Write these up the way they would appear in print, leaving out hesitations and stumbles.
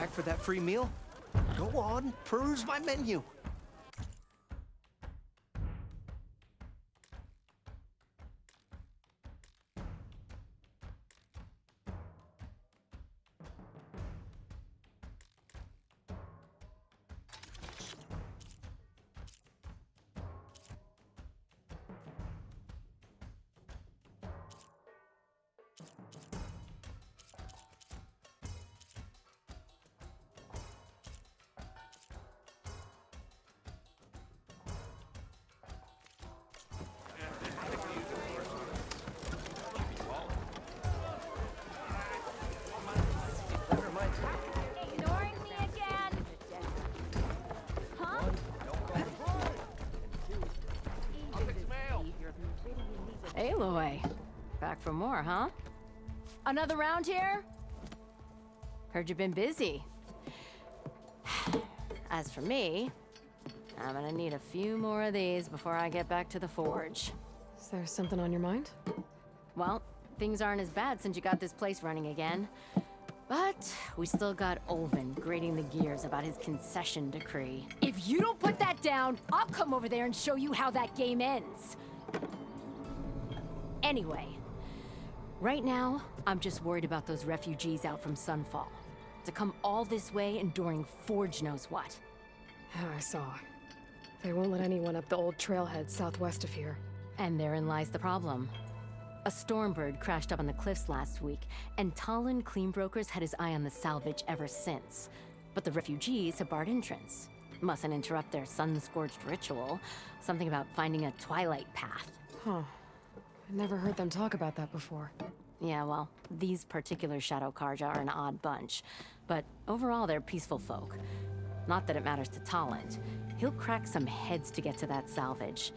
back for that free meal? Go on, peruse my menu. Ignoring me again? Huh? Aloy. Back for more, huh? Another round here? Heard you've been busy. As for me, I'm gonna need a few more of these before I get back to the forge. Is there something on your mind? Well, things aren't as bad since you got this place running again. But we still got Olvin grating the gears about his concession decree. If you don't put that down, I'll come over there and show you how that game ends. Anyway, right now, I'm just worried about those refugees out from Sunfall. To come all this way enduring Forge knows what. Yeah, I saw. They won't let anyone up the old trailhead southwest of here. And therein lies the problem. A Stormbird crashed up on the cliffs last week, and Talon Cleanbrokers had his eye on the salvage ever since. But the refugees have barred entrance. Mustn't interrupt their sun-scorched ritual. Something about finding a twilight path. Huh. I never heard them talk about that before. Yeah, well, these particular Shadow Karja are an odd bunch. But overall, they're peaceful folk. Not that it matters to Talon. He'll crack some heads to get to that salvage.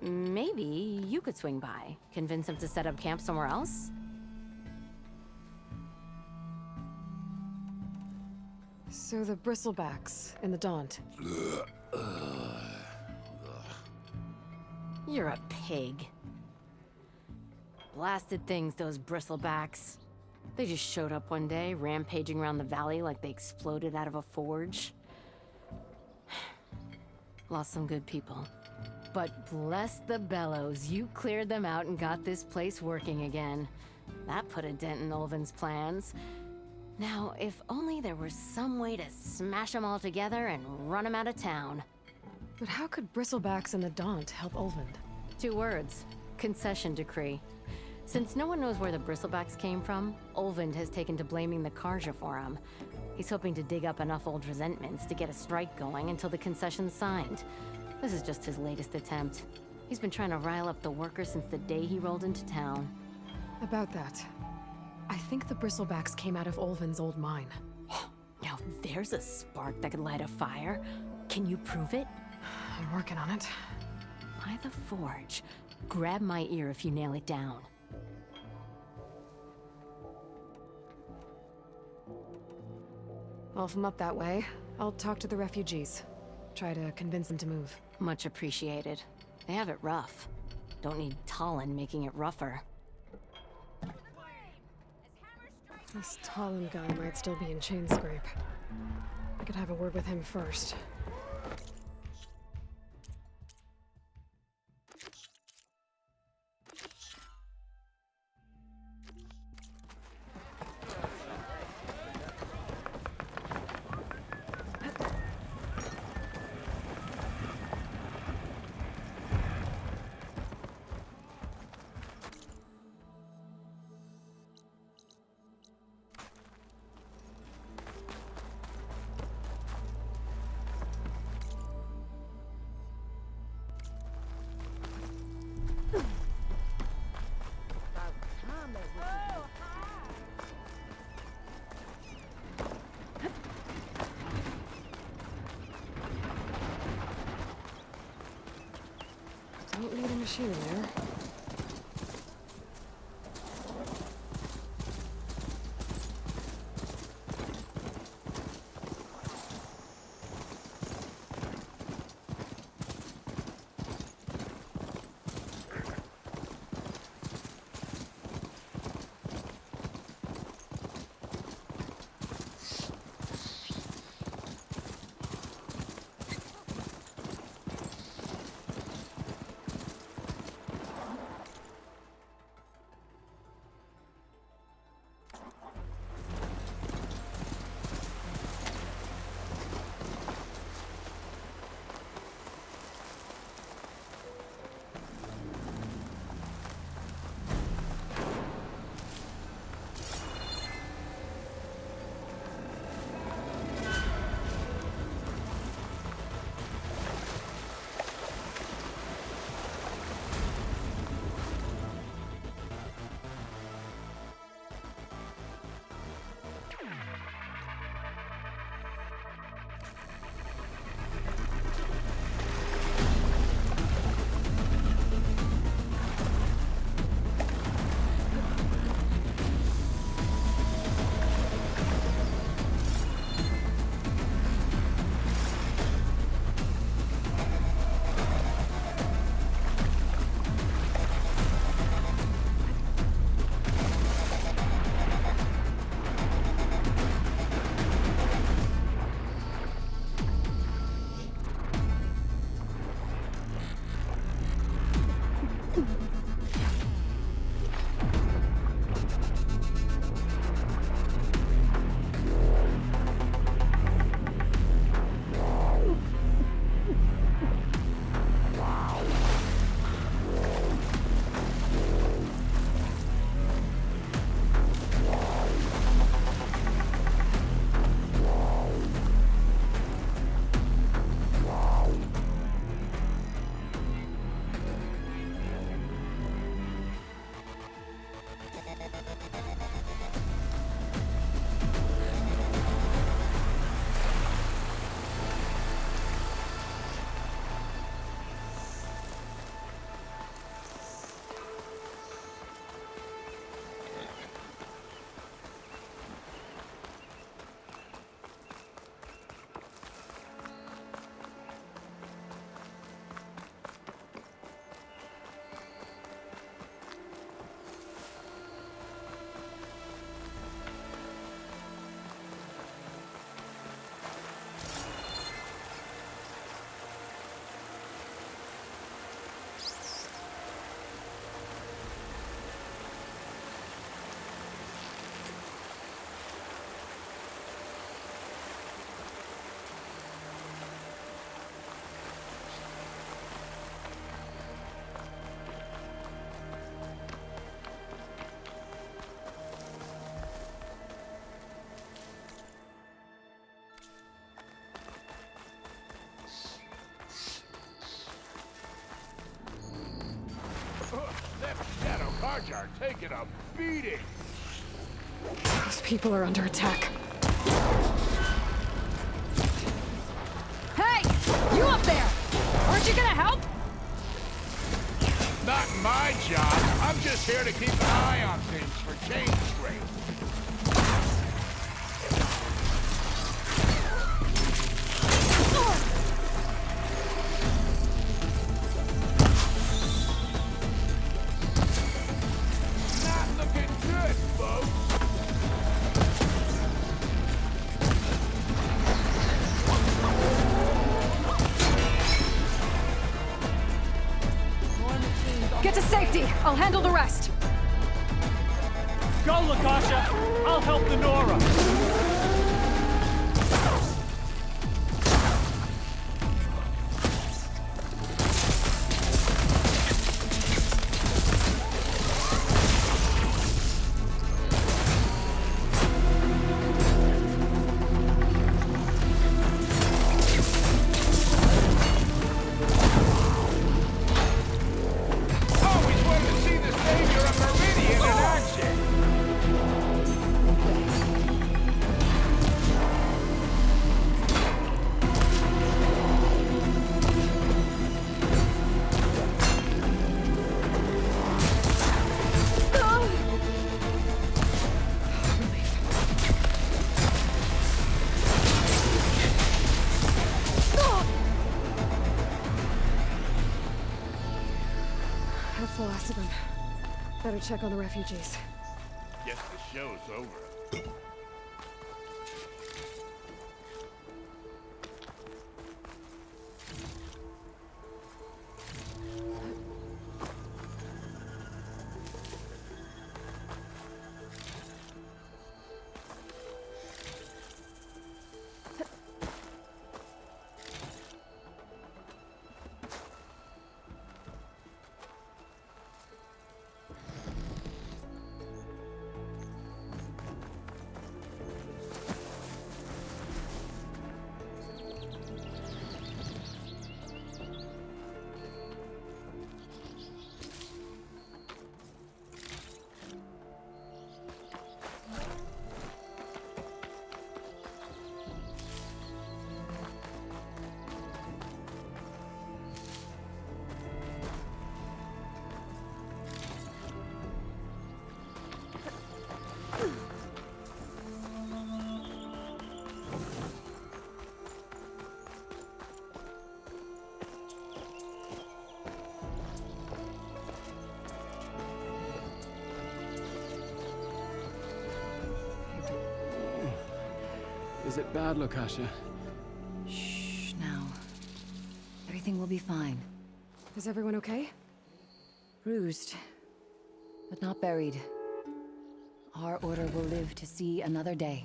Maybe you could swing by, convince him to set up camp somewhere else? So the bristlebacks in the Daunt. You're a pig. Blasted things, those bristlebacks. They just showed up one day, rampaging around the valley like they exploded out of a forge. Lost some good people. But bless the bellows, you cleared them out and got this place working again. That put a dent in Olvin's plans. Now, if only there was some way to smash them all together and run them out of town. But how could bristlebacks in the Daunt help Olvin? 2 words. Concession decree. Since no one knows where the bristlebacks came from, Olvind has taken to blaming the Karja for them. He's hoping to dig up enough old resentments to get a strike going until the concession's signed. This is just his latest attempt. He's been trying to rile up the workers since the day he rolled into town. About that, I think the bristlebacks came out of Olvin's old mine. Now there's a spark that could light a fire. Can you prove it? I'm working on it. By the forge. Grab my ear if you nail it down. Well, if I'm up that way, I'll talk to the refugees. Try to convince them to move. Much appreciated. They have it rough. Don't need Talon making it rougher. This Talon guy might still be in Chainscrape. I could have a word with him first. Don't need a machine there. are taking a beating. These people are under attack. Hey! You up there! Aren't you gonna help? Not my job. I'm just here to keep an eye on things for change rate. Not looking good, folks. Get to safety! I'll handle the rest! Go, Lakasha! I'll help the Nora! Always wanted to see the savior of Meridian in action. That's the last of them. Better check on the refugees. Guess the show's over. Is it bad, Lakasha? Shh, now. Everything will be fine. Is everyone okay? Bruised, but not buried. Our order will live to see another day.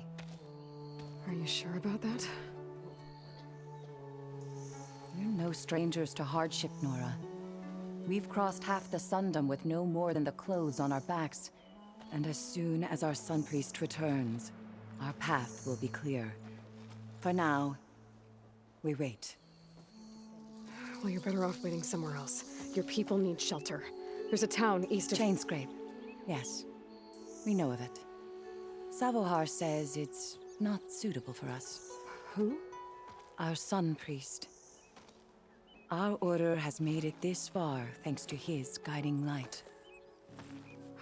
Are you sure about that? We're no strangers to hardship, Nora. We've crossed half the Sundom with no more than the clothes on our backs. And as soon as our Sun Priest returns, our path will be clear. For now, we wait. Well, you're better off waiting somewhere else. Your people need shelter. There's a town east of... Chainscrape. Yes. We know of it. Savohar says it's not suitable for us. Who? Our Sun Priest. Our order has made it this far thanks to his guiding light.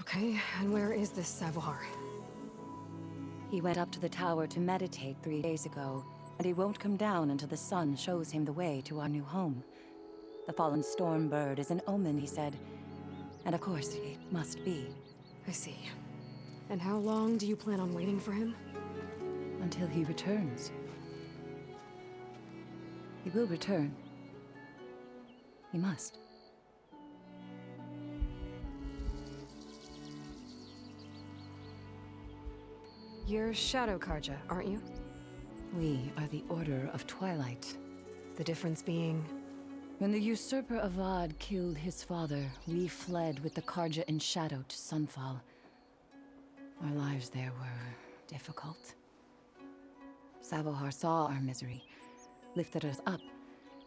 Okay, and where is this Savohar? He went up to the tower to meditate 3 days ago, and he won't come down until the sun shows him the way to our new home. The fallen storm bird is an omen, he said. And of course, it must be. I see. And how long do you plan on waiting for him? Until he returns. He will return. He must. You're Shadow Karja, aren't you? We are the Order of Twilight. The difference being... When the usurper Avad killed his father, we fled with the Karja in shadow to Sunfall. Our lives there were difficult. Savohar saw our misery, lifted us up,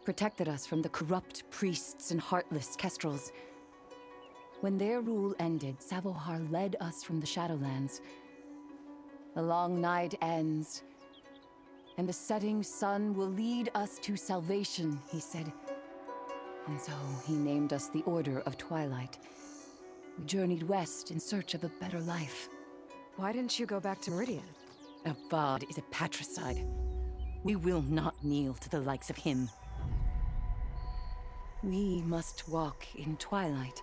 protected us from the corrupt priests and heartless kestrels. When their rule ended, Savohar led us from the Shadowlands. The long night ends, and the setting sun will lead us to salvation, he said. And so he named us the Order of Twilight. We journeyed west in search of a better life. Why didn't you go back to Meridian? Avad is a patricide. We will not kneel to the likes of him. We must walk in twilight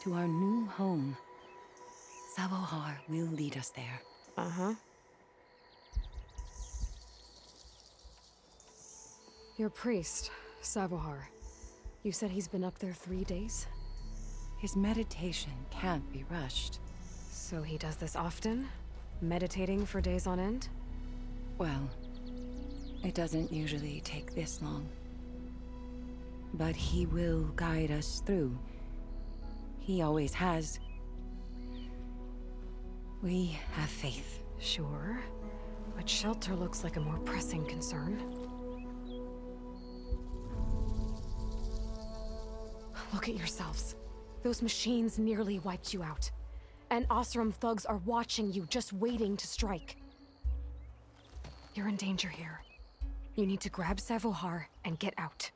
to our new home. Savohar will lead us there. Uh-huh. Your priest, Savohar. You said he's been up there 3 days? His meditation can't be rushed. So he does this often? Meditating for days on end? Well, it doesn't usually take this long. But he will guide us through. He always has. We have faith. Sure. But shelter looks like a more pressing concern. Look at yourselves. Those machines nearly wiped you out. And Osram thugs are watching you, just waiting to strike. You're in danger here. You need to grab Savohar and get out.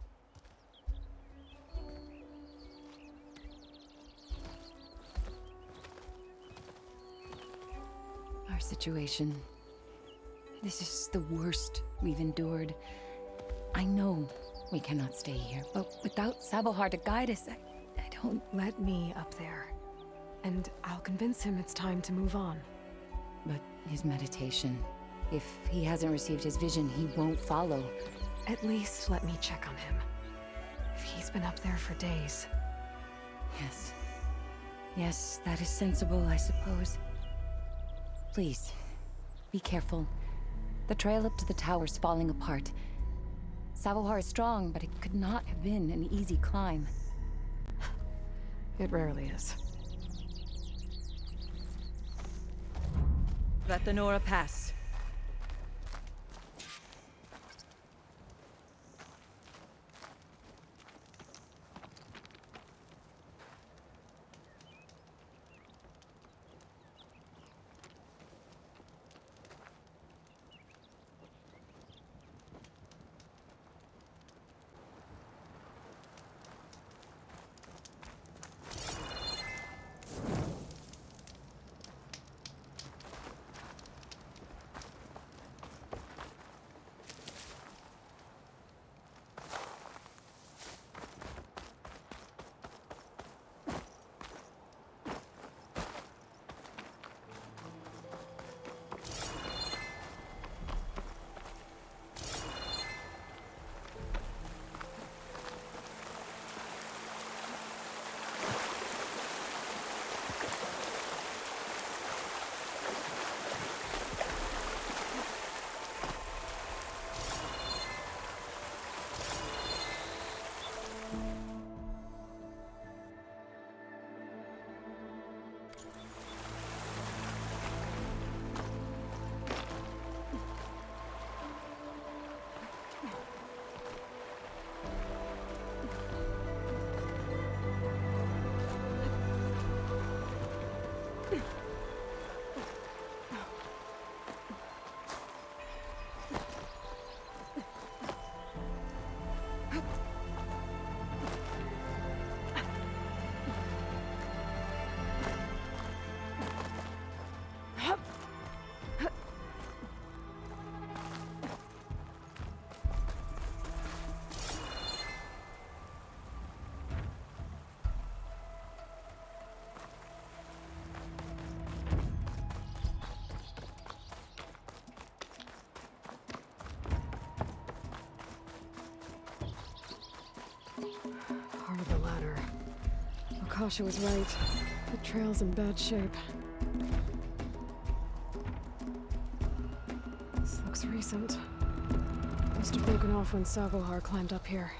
Our situation. This is the worst we've endured. I know we cannot stay here, but without Savohar to guide us, I don't... Let me up there. And I'll convince him it's time to move on. But his meditation... If he hasn't received his vision, he won't follow. At least let me check on him. If he's been up there for days. Yes. Yes, that is sensible, I suppose. Please, be careful. The trail up to the tower's falling apart. Savohar is strong, but it could not have been an easy climb. It rarely is. Let the Nora pass. Part of the ladder. Akasha was right. The trail's in bad shape. This looks recent. Must have broken off when Savohar climbed up here.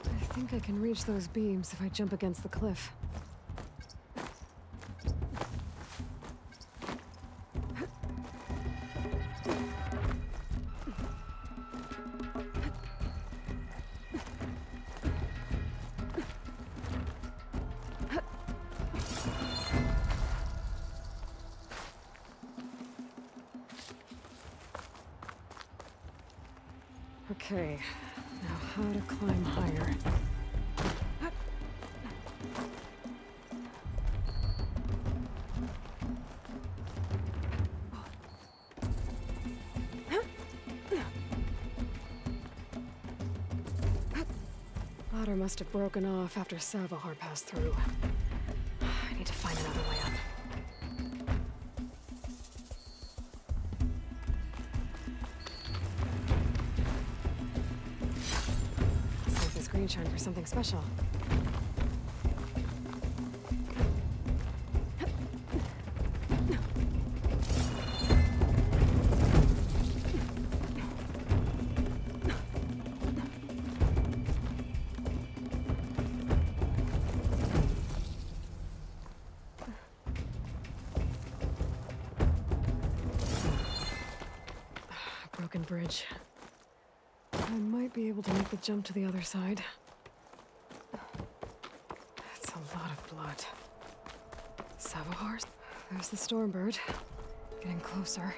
I think I can reach those beams if I jump against the cliff. Okay, now how to climb higher. Ladder must have broken off after Savahar passed through. I need to find another way up. Save this green shine for something special. Broken bridge. I might be able to make the jump to the other side. That's a lot of blood. Savahars? There's the Stormbird. Getting closer.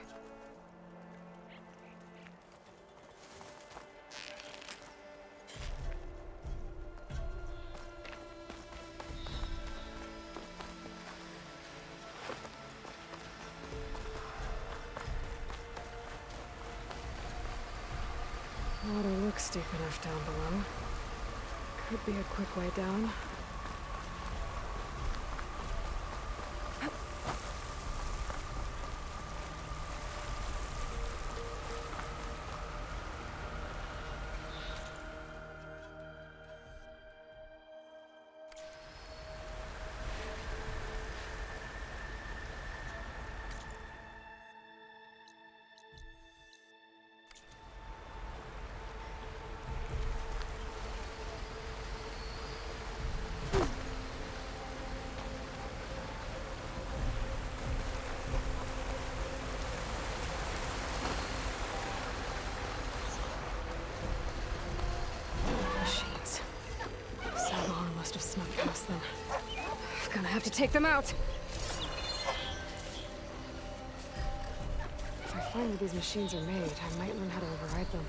Water looks deep enough down below. Could be a quick way down. Machines. Savahar must have snuck past them. Gonna have to take them out. If I find where these machines are made, I might learn how to override them.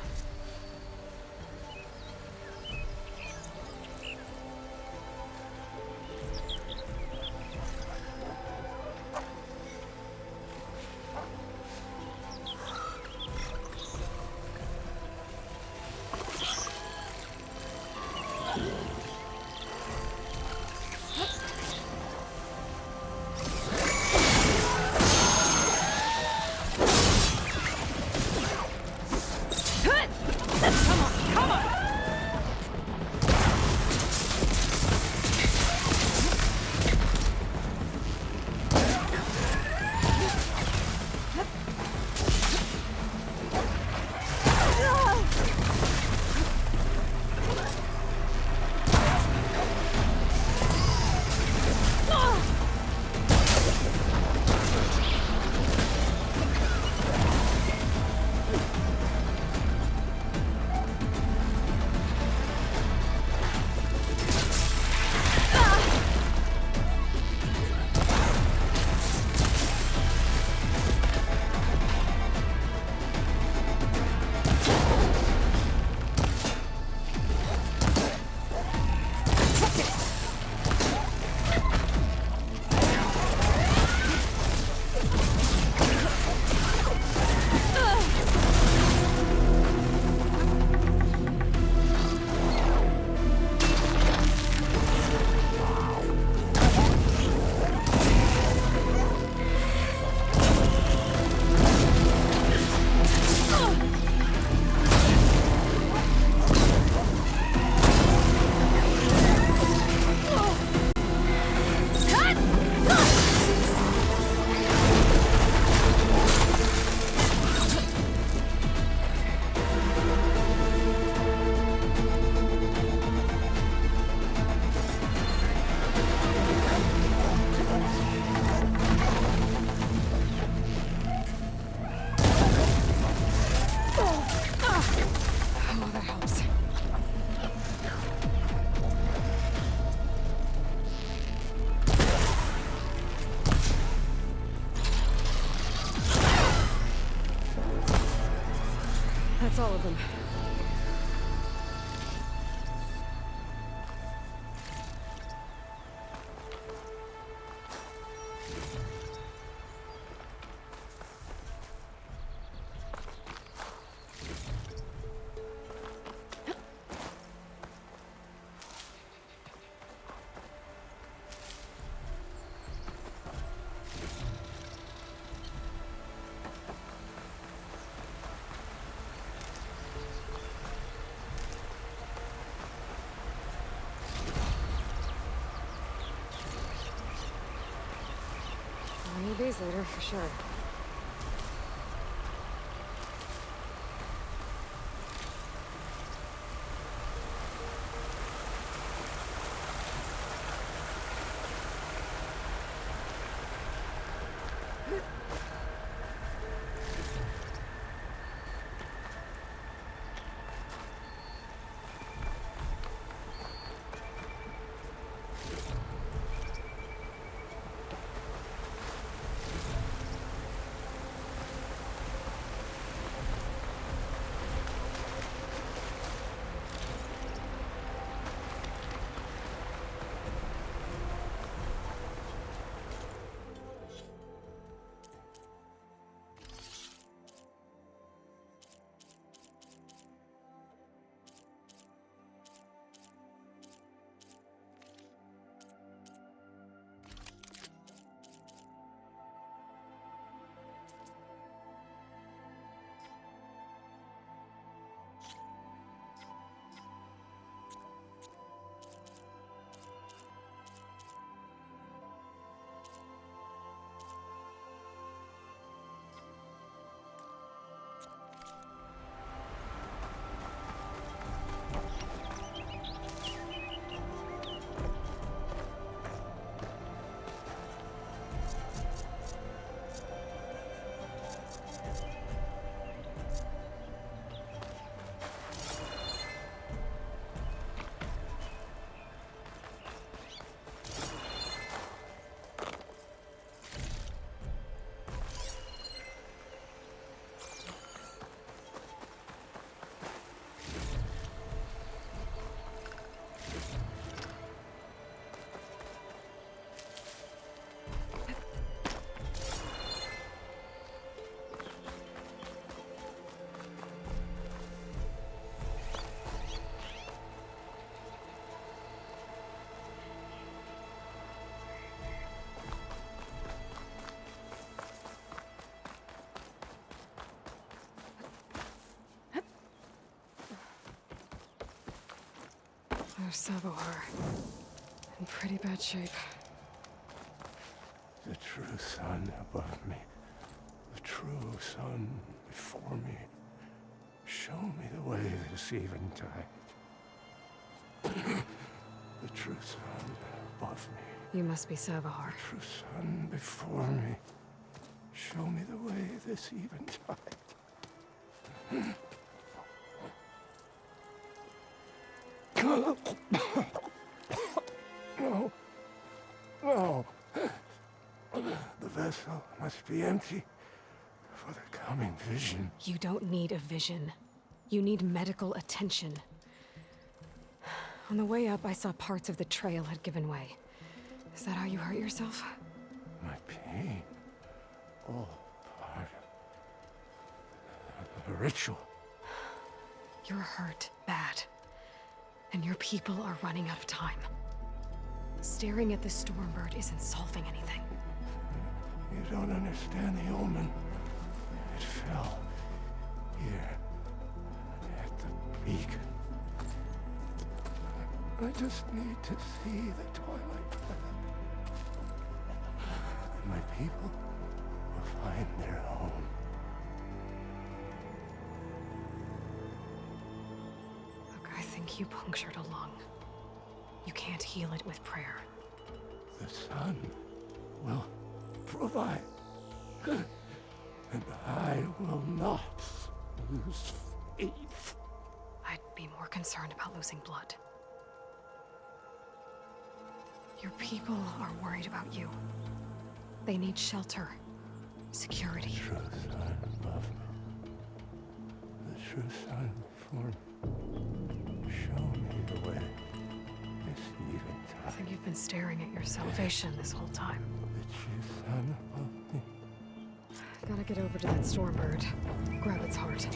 That's all of them. days later, for sure. There's Savohar. In pretty bad shape. The true sun above me. The true sun before me. Show me the way this eventide. The true sun above me. You must be Savohar. The true sun before me. Show me the way this eventide. No. No. The vessel must be empty for the coming vision. You don't need a vision. You need medical attention. On the way up, I saw parts of the trail had given way. Is that how you hurt yourself? My pain. All part of the ritual. You're hurt bad. And your people are running out of time. Staring at the Stormbird isn't solving anything. You don't understand the omen. It fell here at the beacon. I just need to see the twilight path. And my people will find their home. Look, I think you punctured a lung. You can't heal it with prayer. The sun will provide. And I will not lose faith. I'd be more concerned about losing blood. Your people are worried about you. They need shelter, security. The true sun above me. The true sun before me. Show me the way. This eventide. I think you've been staring at your salvation this whole time. The true sun above me. Gotta get over to that Stormbird. Grab its heart.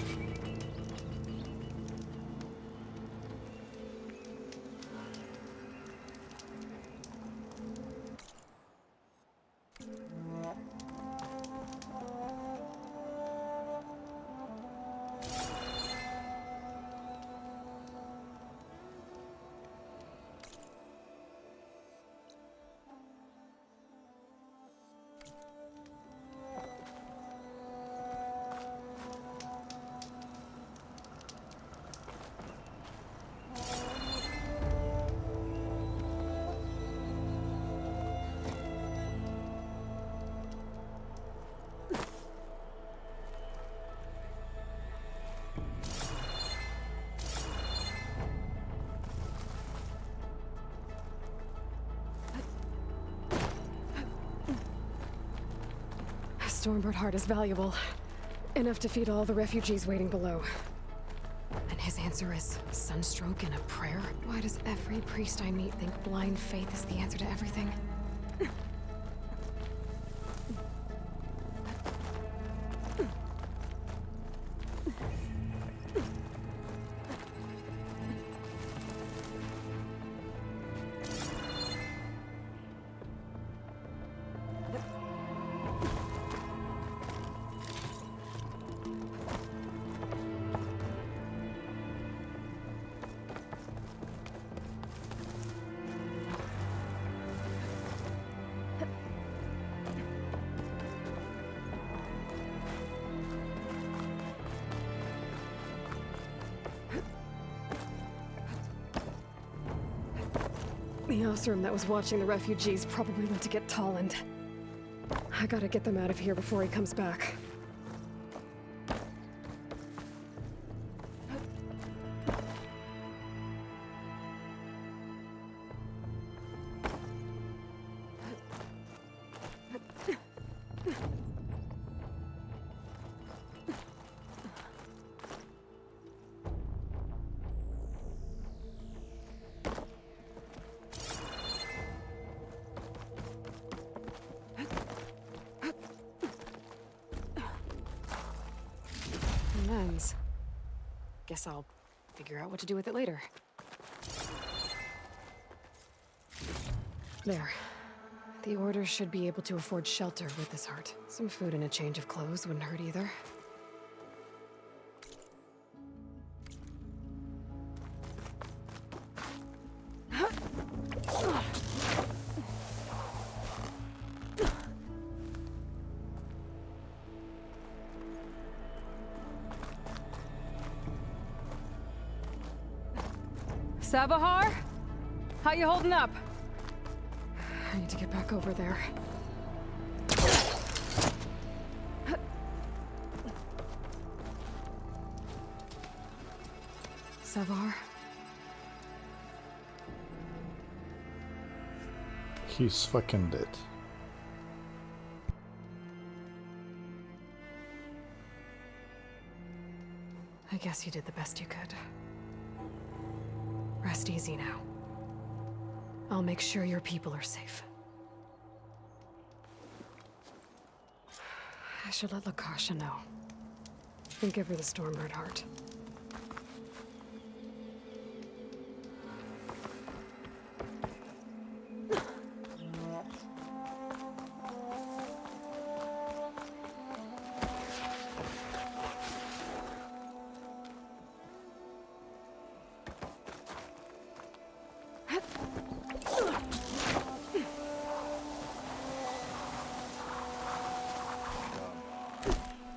Stormbird heart is valuable. Enough to feed all the refugees waiting below. And his answer is sunstroke and a prayer? Why does every priest I meet think blind faith is the answer to everything? The Osram that was watching the refugees probably went to get Tolland. I gotta get them out of here before he comes back. Lens. Guess I'll figure out what to do with it later. There. The Order should be able to afford shelter with this heart. Some food and a change of clothes wouldn't hurt either. Sabahar? How you holding up? I need to get back over there. Savar? He's fucking dead. I guess you did the best you could. Rest easy now. I'll make sure your people are safe. I should let Lakasha know. And give her the Stormbird heart.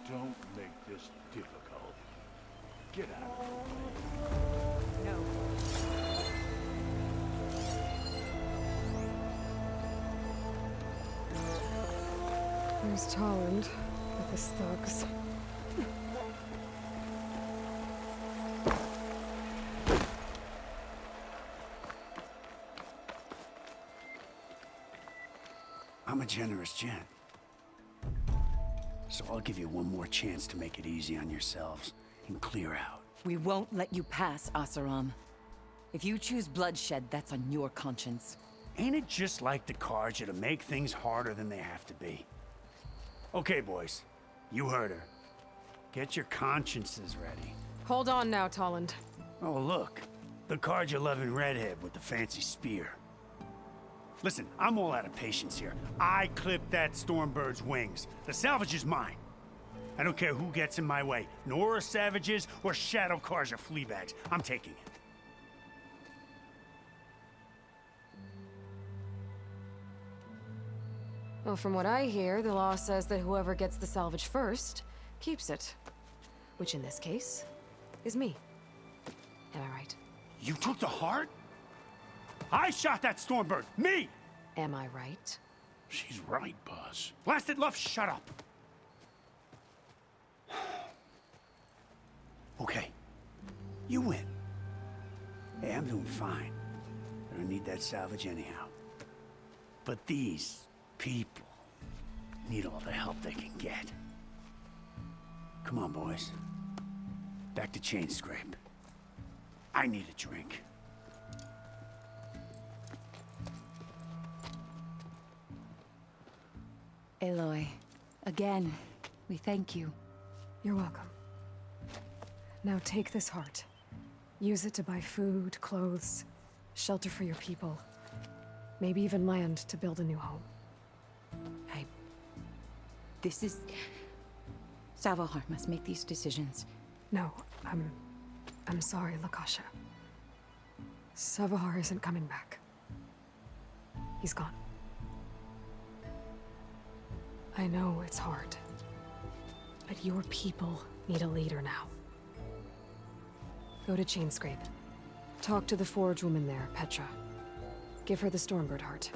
Don't make this difficult. Get out of the way. No. There's Tolland with his thugs. I'm a generous gent. So I'll give you one more chance to make it easy on yourselves and clear out. We won't let you pass, Asaram. If you choose bloodshed, that's on your conscience. Ain't it just like the Karja to make things harder than they have to be? Okay, boys. You heard her. Get your consciences ready. Hold on now, Tolland. Oh, look. The Karja-loving redhead with the fancy spear. Listen, I'm all out of patience here. I clipped that Stormbird's wings. The salvage is mine. I don't care who gets in my way. Nora savages or Shadow Karja fleabags. I'm taking it. Well, from what I hear, the law says that whoever gets the salvage first keeps it. Which in this case is me. Am I right? You took the heart? I shot that Stormbird! Me! Am I right? She's right, boss. Blasted love, shut up! Okay. You win. Hey, I'm doing fine. I don't need that salvage anyhow. But these people... need all the help they can get. Come on, boys. Back to Chain Scrape. I need a drink. Aloy, again, we thank you. You're welcome. Now take this heart. Use it to buy food, clothes, shelter for your people. Maybe even land to build a new home. This is... Savahar must make these decisions. No, I'm sorry, Lakasha. Savahar isn't coming back. He's gone. I know it's hard, but your people need a leader now. Go to Chainscrape. Talk to the forge woman there, Petra. Give her the Stormbird heart.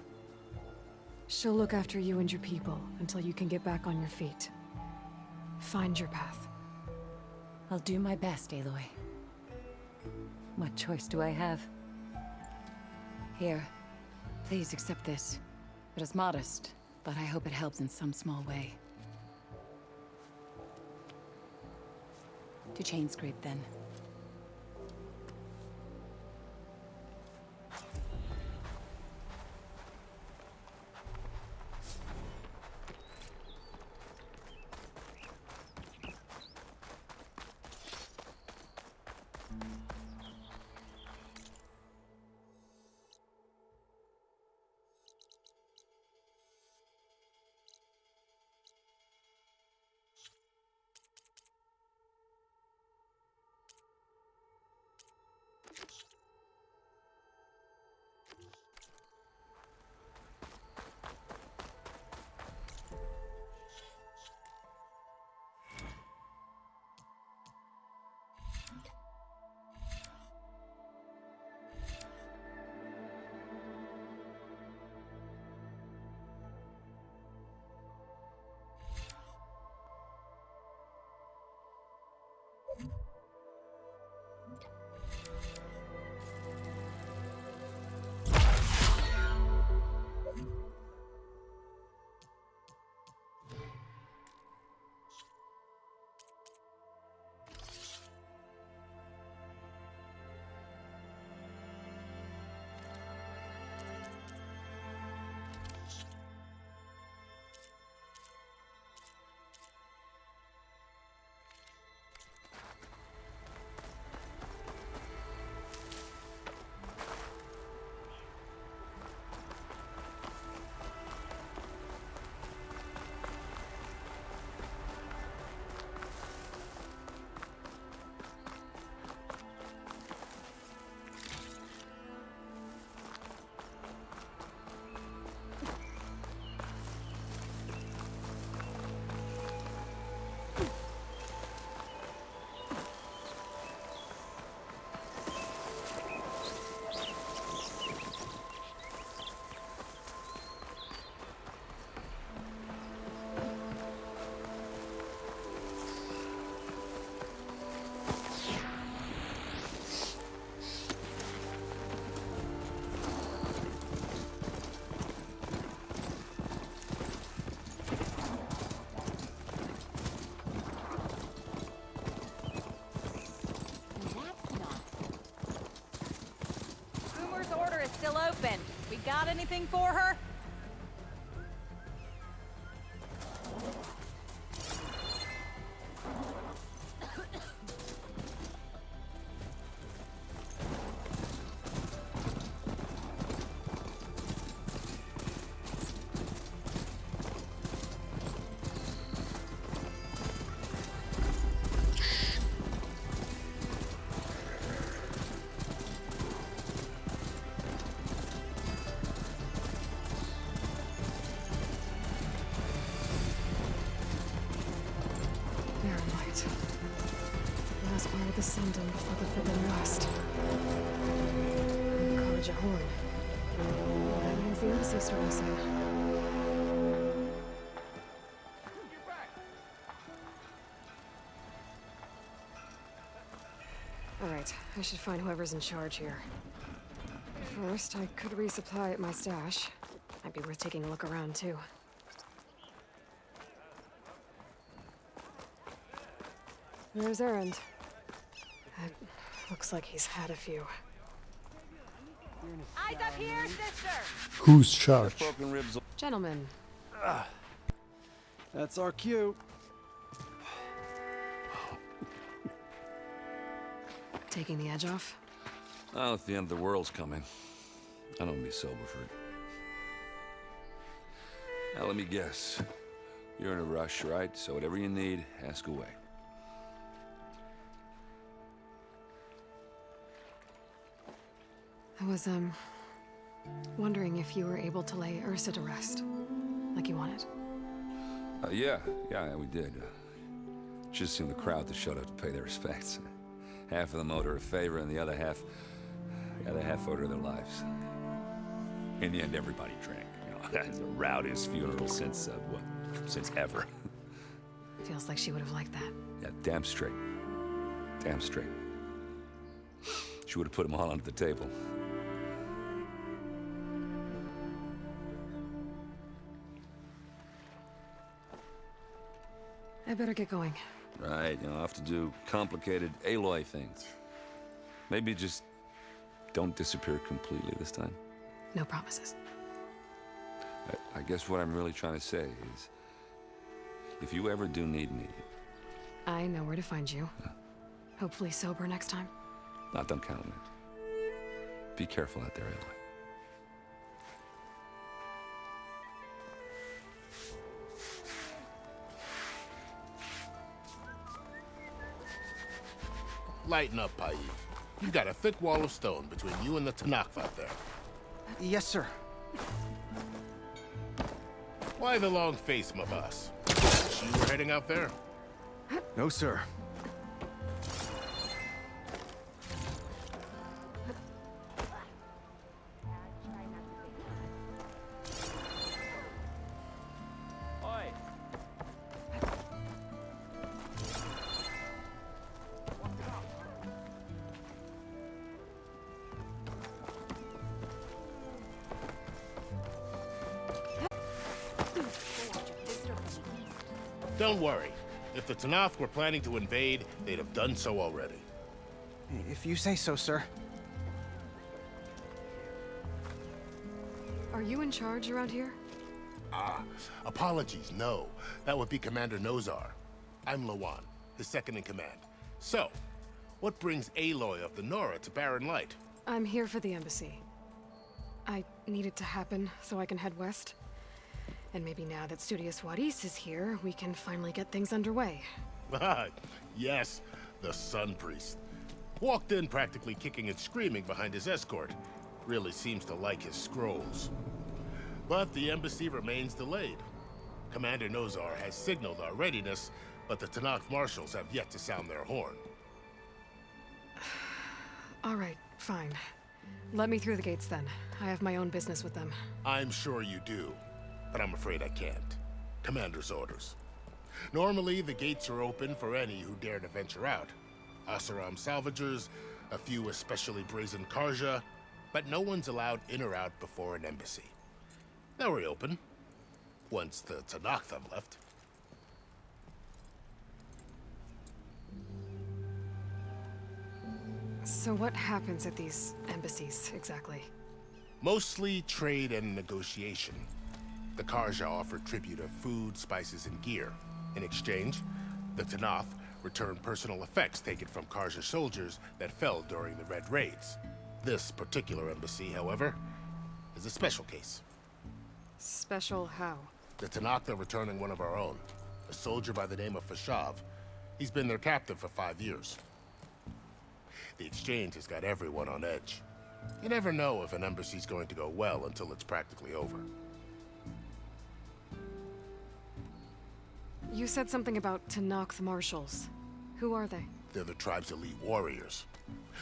She'll look after you and your people until you can get back on your feet. Find your path. I'll do my best, Aloy. What choice do I have? Here, please accept this. It is modest, but I hope it helps in some small way. To Chainscrape, then. Still open. We got anything for her? Last part of the Sundom before the Forbidden West. Encourage a horn. That means the embassy's starting soon. Alright, I should find whoever's in charge here. First, I could resupply at my stash. Might be worth taking a look around, too. There's Errand. It looks like he's had a few. Eyes up here, sister! Who's charged? Broken ribs. Gentlemen, That's our cue. taking the edge off? Oh, if the end of the world's coming, I don't be sober for it. Now let me guess. You're in a rush, right? So whatever you need, ask away. I was, wondering if you were able to lay Ursa to rest, like you wanted. Yeah, we did. Just seemed the crowd that showed up to pay their respects. Half of them owed her a favor, and the other half owed her their lives. In the end, everybody drank. You know, that's the rowdiest funeral since since ever. Feels like she would have liked that. Yeah, damn straight. Damn straight. She would have put them all under the table. I better get going. Right, you know, I have to do complicated Aloy things. Maybe just don't disappear completely this time. No promises. I guess what I'm really trying to say is, if you ever do need me, I know where to find you. Hopefully sober next time. don't count on it. Be careful out there, Aloy. Lighten up, Paif. You've got a thick wall of stone between you and the Tanakh out there. Yes, sir. Why the long face, my boss? You were heading out there? No, sir. Don't worry. If the Tanakh were planning to invade, they'd have done so already. If you say so, sir. Are you in charge around here? Apologies, no. That would be Commander Nozar. I'm Lawan, his second in command. So, what brings Aloy of the Nora to Barren Light? I'm here for the embassy. I need it to happen so I can head west. And maybe now that Studious Wadis is here, we can finally get things underway. Yes, the Sun Priest. Walked in practically kicking and screaming behind his escort. Really seems to like his scrolls. But the embassy remains delayed. Commander Nozar has signaled our readiness, but the Tanakh marshals have yet to sound their horn. All right, fine. Let me through the gates then. I have my own business with them. I'm sure you do, but I'm afraid I can't. Commander's orders. Normally, the gates are open for any who dare to venture out. Asaram salvagers, a few especially brazen Karja, but no one's allowed in or out before an embassy. They'll reopen, once the Tanakh have left. So what happens at these embassies, exactly? Mostly trade and negotiation. The Karja offer tribute of food, spices, and gear. In exchange, the Tanakh return personal effects taken from Karja soldiers that fell during the Red Raids. This particular embassy, however, is a special case. Special how? The Tanakh are returning one of our own, a soldier by the name of Fashav. He's been their captive for 5 years. The exchange has got everyone on edge. You never know if an embassy's going to go well until it's practically over. You said something about Tanakh marshals. Who are they? They're the tribe's elite warriors.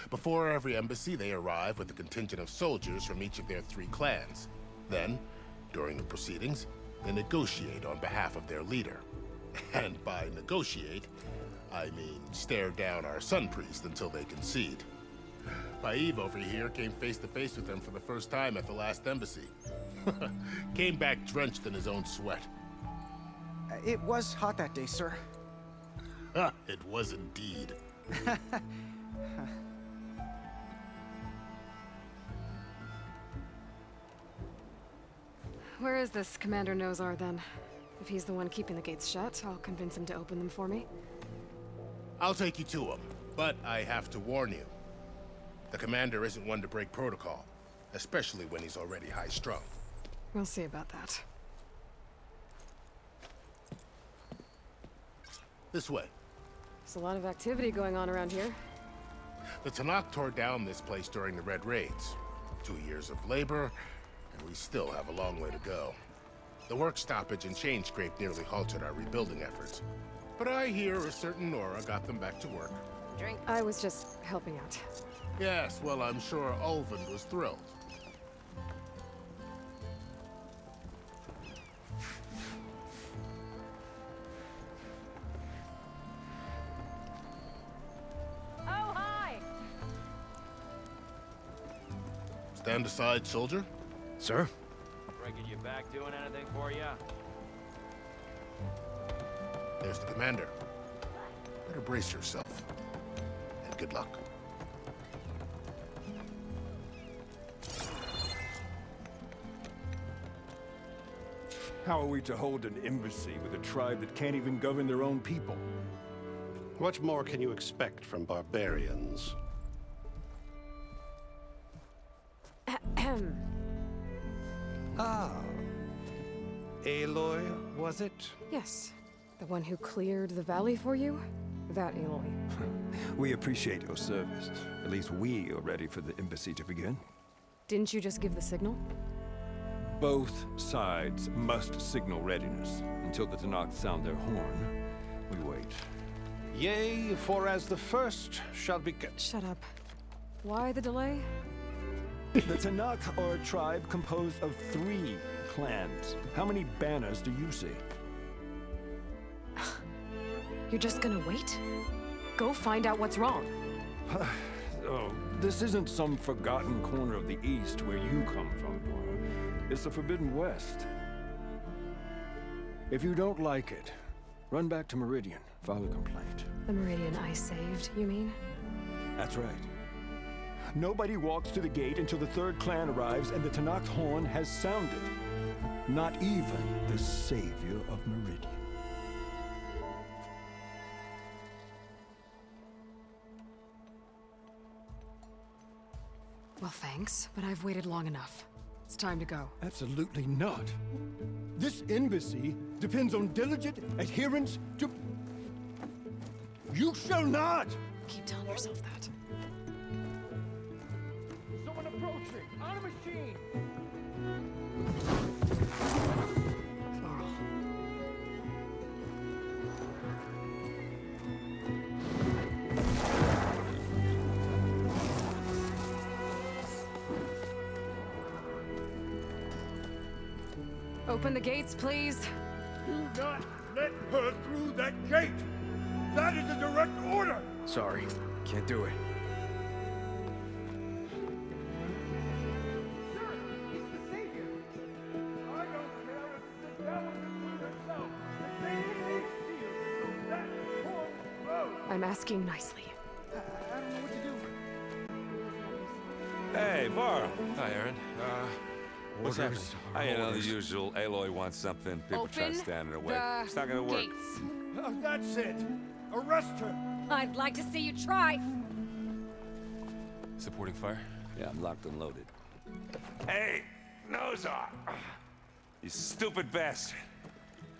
Before every embassy, they arrive with a contingent of soldiers from each of their 3 clans. Then, during the proceedings, they negotiate on behalf of their leader. And by negotiate, I mean stare down our Sun Priest until they concede. Paif over here came face to face with them for the first time at the last embassy. Came back drenched in his own sweat. It was hot that day, sir. It was indeed. Where is this Commander Nozar, then? If he's the one keeping the gates shut, I'll convince him to open them for me. I'll take you to him, but I have to warn you. The commander isn't one to break protocol, especially when he's already high-strung. We'll see about that. This way. There's a lot of activity going on around here. The Tanakh tore down this place during the Red Raids. 2 years of labor, and we still have a long way to go. The work stoppage and chain scrape nearly halted our rebuilding efforts. But I hear a certain Nora got them back to work. Drink. I was just helping out. Yes, well, I'm sure Ulvin was thrilled. Oh, hi! Stand aside, soldier. Sir? Breaking you back doing anything for ya? There's the commander. Better brace yourself. And good luck. How are we to hold an embassy with a tribe that can't even govern their own people? What more can you expect from barbarians? Ahem. Ah. Aloy, was it? Yes. The one who cleared the valley for you? That Aloy. We appreciate your service. At least we are ready for the embassy to begin. Didn't you just give the signal? Both sides must signal readiness. Until the Tanakh sound their horn, we wait. Yea, for as the first shall be... Shut up. Why the delay? The Tanakh are a tribe composed of 3 clans. How many banners do you see? You're just gonna wait? Go find out what's wrong. Oh, this isn't some forgotten corner of the East where you come from, Nora. It's the Forbidden West. If you don't like it, run back to Meridian, file a complaint. The Meridian I saved, you mean? That's right. Nobody walks to the gate until the 3rd clan arrives and the Tanakh's horn has sounded. Not even the savior of Meridian. Well, thanks, but I've waited long enough. It's time to go. Absolutely not. This embassy depends on diligent adherence to... You shall not! Keep telling yourself that. Someone approaching! On a machine! Laurel. Open the gates, please. Do not let her through that gate! That is a direct order! Sorry, can't do it. I'm asking nicely. I don't know what to do. Hey, Varl. Hi, Aaron. What's happening? You know, the usual. Aloy wants something. People try to stand in her way. It's not gonna work. That's it! Arrest her! I'd like to see you try. Supporting fire? Yeah, I'm locked and loaded. Hey, Nozar! You stupid bastard.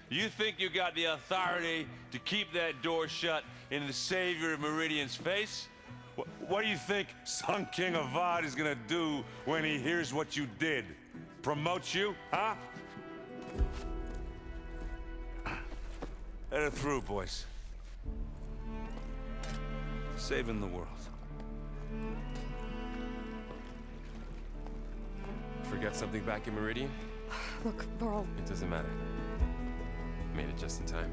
You think you got the authority to keep that door shut in the savior of Meridian's face? What do you think Sun King Avad is gonna do when he hears what you did? Promote you, huh? Let her through, boys. Saving the world. Forget something back in Meridian? Look, Varl. It doesn't matter. Made it just in time.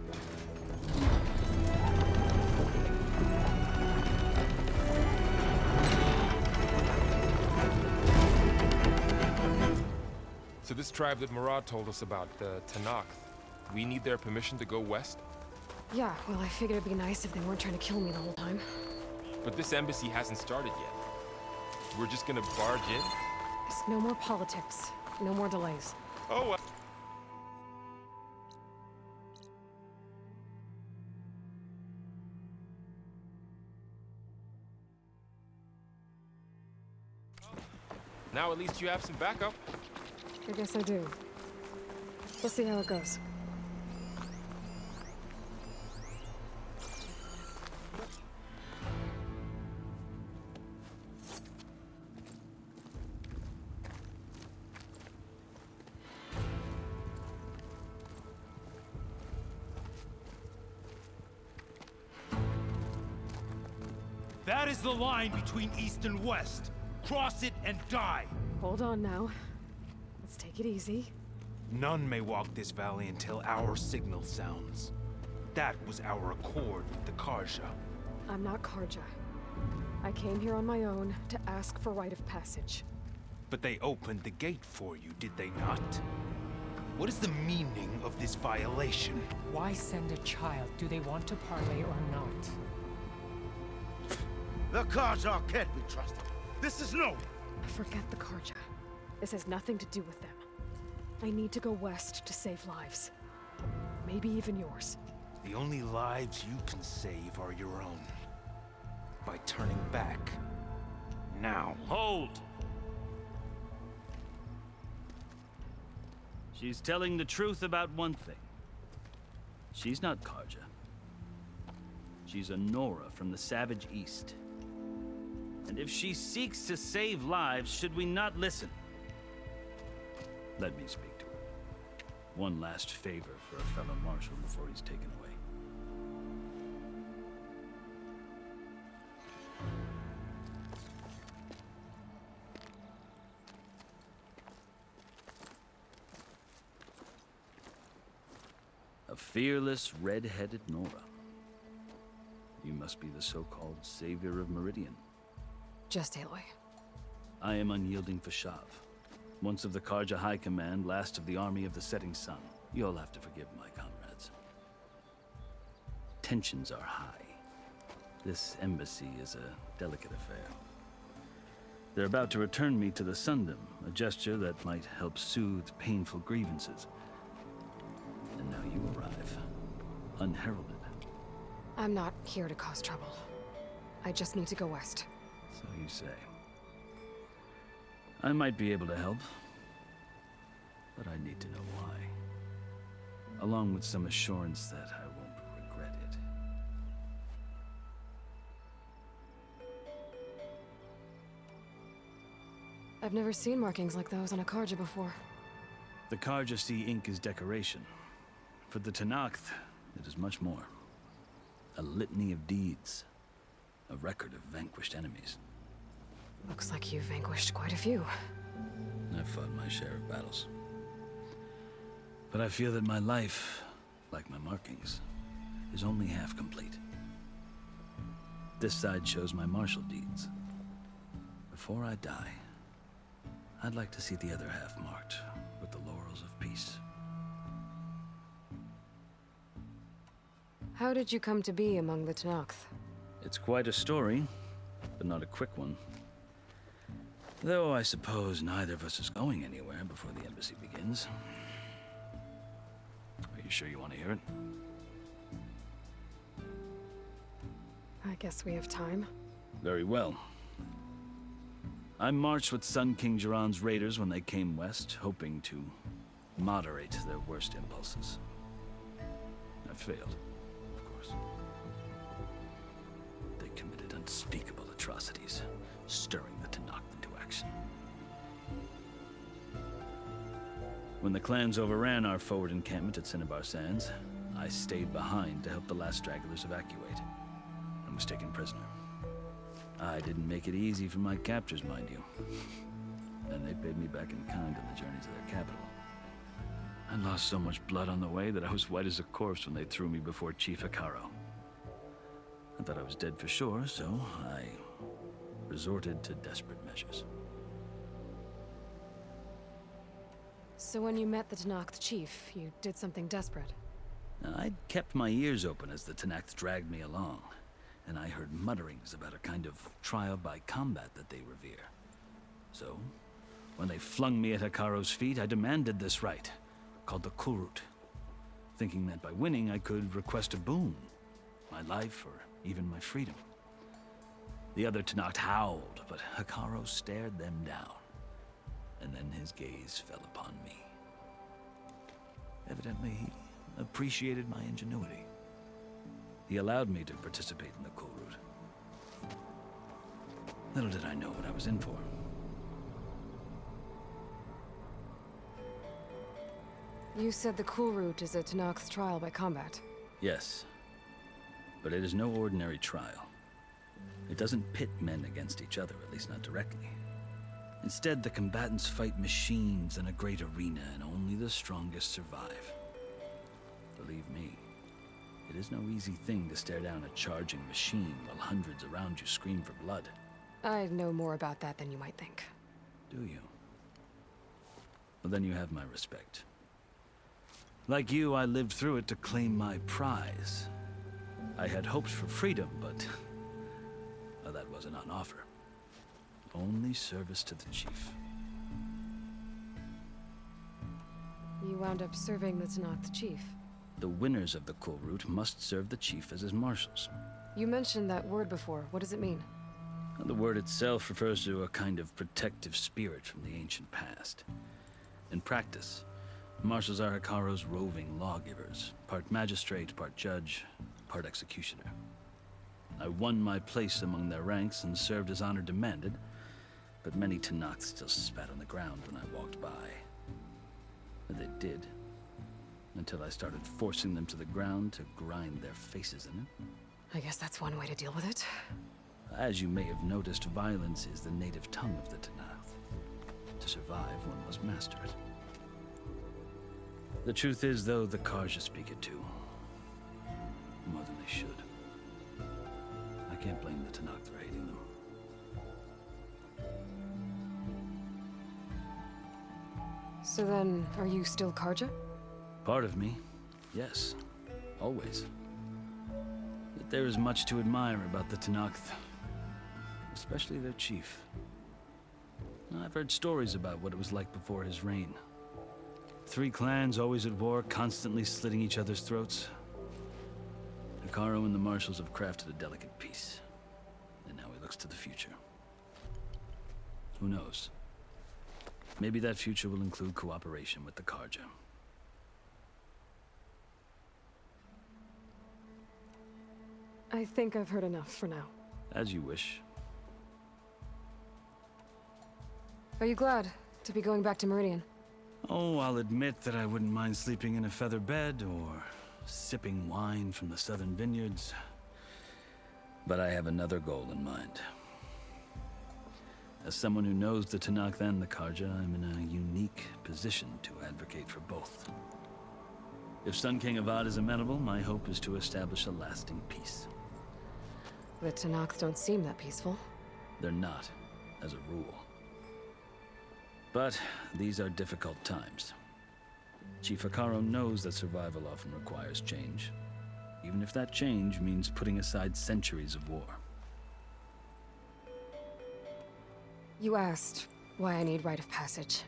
So this tribe that Murad told us about, the Tanakh, we need their permission to go west? Yeah, well, I figured it'd be nice if they weren't trying to kill me the whole time. But this embassy hasn't started yet. We're just gonna barge in? There's no more politics. No more delays. Oh, well. Now at least you have some backup. I guess I do. We'll see how it goes. That is the line between East and West. Cross it and die. Hold on now. Let's take it easy. None may walk this valley until our signal sounds. That was our accord with the Karja. I'm not Karja. I came here on my own to ask for rite of passage. But they opened the gate for you, did they not? What is the meaning of this violation? Why send a child? Do they want to parley or not? The Karja can't be trusted. This is no. Forget the Karja. This has nothing to do with them. I need to go west to save lives. Maybe even yours. The only lives you can save are your own. By turning back. Now. Hold! She's telling the truth about one thing. She's not Karja. She's a Nora from the Savage East. And if she seeks to save lives, should we not listen? Let me speak to her. One last favor for a fellow marshal before he's taken away. A fearless, red-headed Nora. You must be the so-called savior of Meridian. Just Aloy. I am unyielding Fashav. Once of the Karja High Command, last of the army of the setting sun. You'll have to forgive my comrades. Tensions are high. This embassy is a delicate affair. They're about to return me to the Sundom, a gesture that might help soothe painful grievances. And now you arrive, unheralded. I'm not here to cause trouble. I just need to go west. So you say. I might be able to help, but I need to know why. Along with some assurance that I won't regret it. I've never seen markings like those on a Karja before. The Karja see ink as decoration. For the Tenakth, it is much more. A litany of deeds. A record of vanquished enemies. Looks like you've vanquished quite a few. I've fought my share of battles. But I feel that my life, like my markings, is only half complete. This side shows my martial deeds. Before I die, I'd like to see the other half marked with the laurels of peace. How did you come to be among the Tenakth? It's quite a story, but not a quick one. Though I suppose neither of us is going anywhere before the embassy begins. Are you sure you want to hear it? I guess we have time. Very well. I marched with Sun King Jiran's raiders when they came west, hoping to moderate their worst impulses. I failed, of course. They committed unspeakable atrocities, stirring the Tenakth into action. When the clans overran our forward encampment at Cinnabar Sands, I stayed behind to help the last stragglers evacuate, and was taken prisoner. I didn't make it easy for my captors, mind you. And they paid me back in kind on the journey to their capital. I lost so much blood on the way that I was white as a corpse when they threw me before Chief Hikaro. I thought I was dead for sure, so I resorted to desperate measures. So when you met the Tenakth chief, you did something desperate? Now, I'd kept my ears open as the Tenakth dragged me along, and I heard mutterings about a kind of trial by combat that they revere. So, when they flung me at Hikaro's feet, I demanded this right, called the Kulrut, thinking that by winning I could request a boon, my life or even my freedom. The other Tenakth howled, but Hikaro stared them down, and then his gaze fell upon me. Evidently, he appreciated my ingenuity. He allowed me to participate in the Kulrut. Little did I know what I was in for. You said the Kulrut is a Tenakth trial by combat. Yes, but it is no ordinary trial. It doesn't pit men against each other, at least not directly. Instead, the combatants fight machines in a great arena, and only the strongest survive. Believe me, it is no easy thing to stare down a charging machine while hundreds around you scream for blood. I know more about that than you might think. Do you? Well, then you have my respect. Like you, I lived through it to claim my prize. I had hoped for freedom, but well, that wasn't on offer. Only service to the chief. You wound up serving the Tenakth chief. The winners of the Kulrut must serve the chief as his marshals. You mentioned that word before. What does it mean? The word itself refers to a kind of protective spirit from the ancient past. In practice, marshals are Hikaro's roving lawgivers, part magistrate, part judge, part executioner. I won my place among their ranks and served as honor demanded, but many Tenakth still spat on the ground when I walked by. They did, until I started forcing them to the ground to grind their faces in it. I guess that's one way to deal with it. As you may have noticed, violence is the native tongue of the Tenakth. To survive, one must master it. The truth is, though, the Karja speak it too. More than they should. I can't blame the Tenakth for hating them. So then, are you still Karja? Part of me, yes. Always. Yet there is much to admire about the Tenakth. Especially their chief. I've heard stories about what it was like before his reign. 3 clans always at war, constantly slitting each other's throats. Hikaro and the marshals have crafted a delicate peace. And now he looks to the future. Who knows? Maybe that future will include cooperation with the Karja. I think I've heard enough for now. As you wish. Are you glad to be going back to Meridian? Oh, I'll admit that I wouldn't mind sleeping in a feather bed or sipping wine from the southern vineyards. But I have another goal in mind. As someone who knows the Tenakth and the Karja, I'm in a unique position to advocate for both. If Sun King Avad is amenable, my hope is to establish a lasting peace. The Tenakth don't seem that peaceful. They're not, as a rule. But these are difficult times. Chief Hikaro knows that survival often requires change, even if that change means putting aside centuries of war. You asked why I need rite of passage.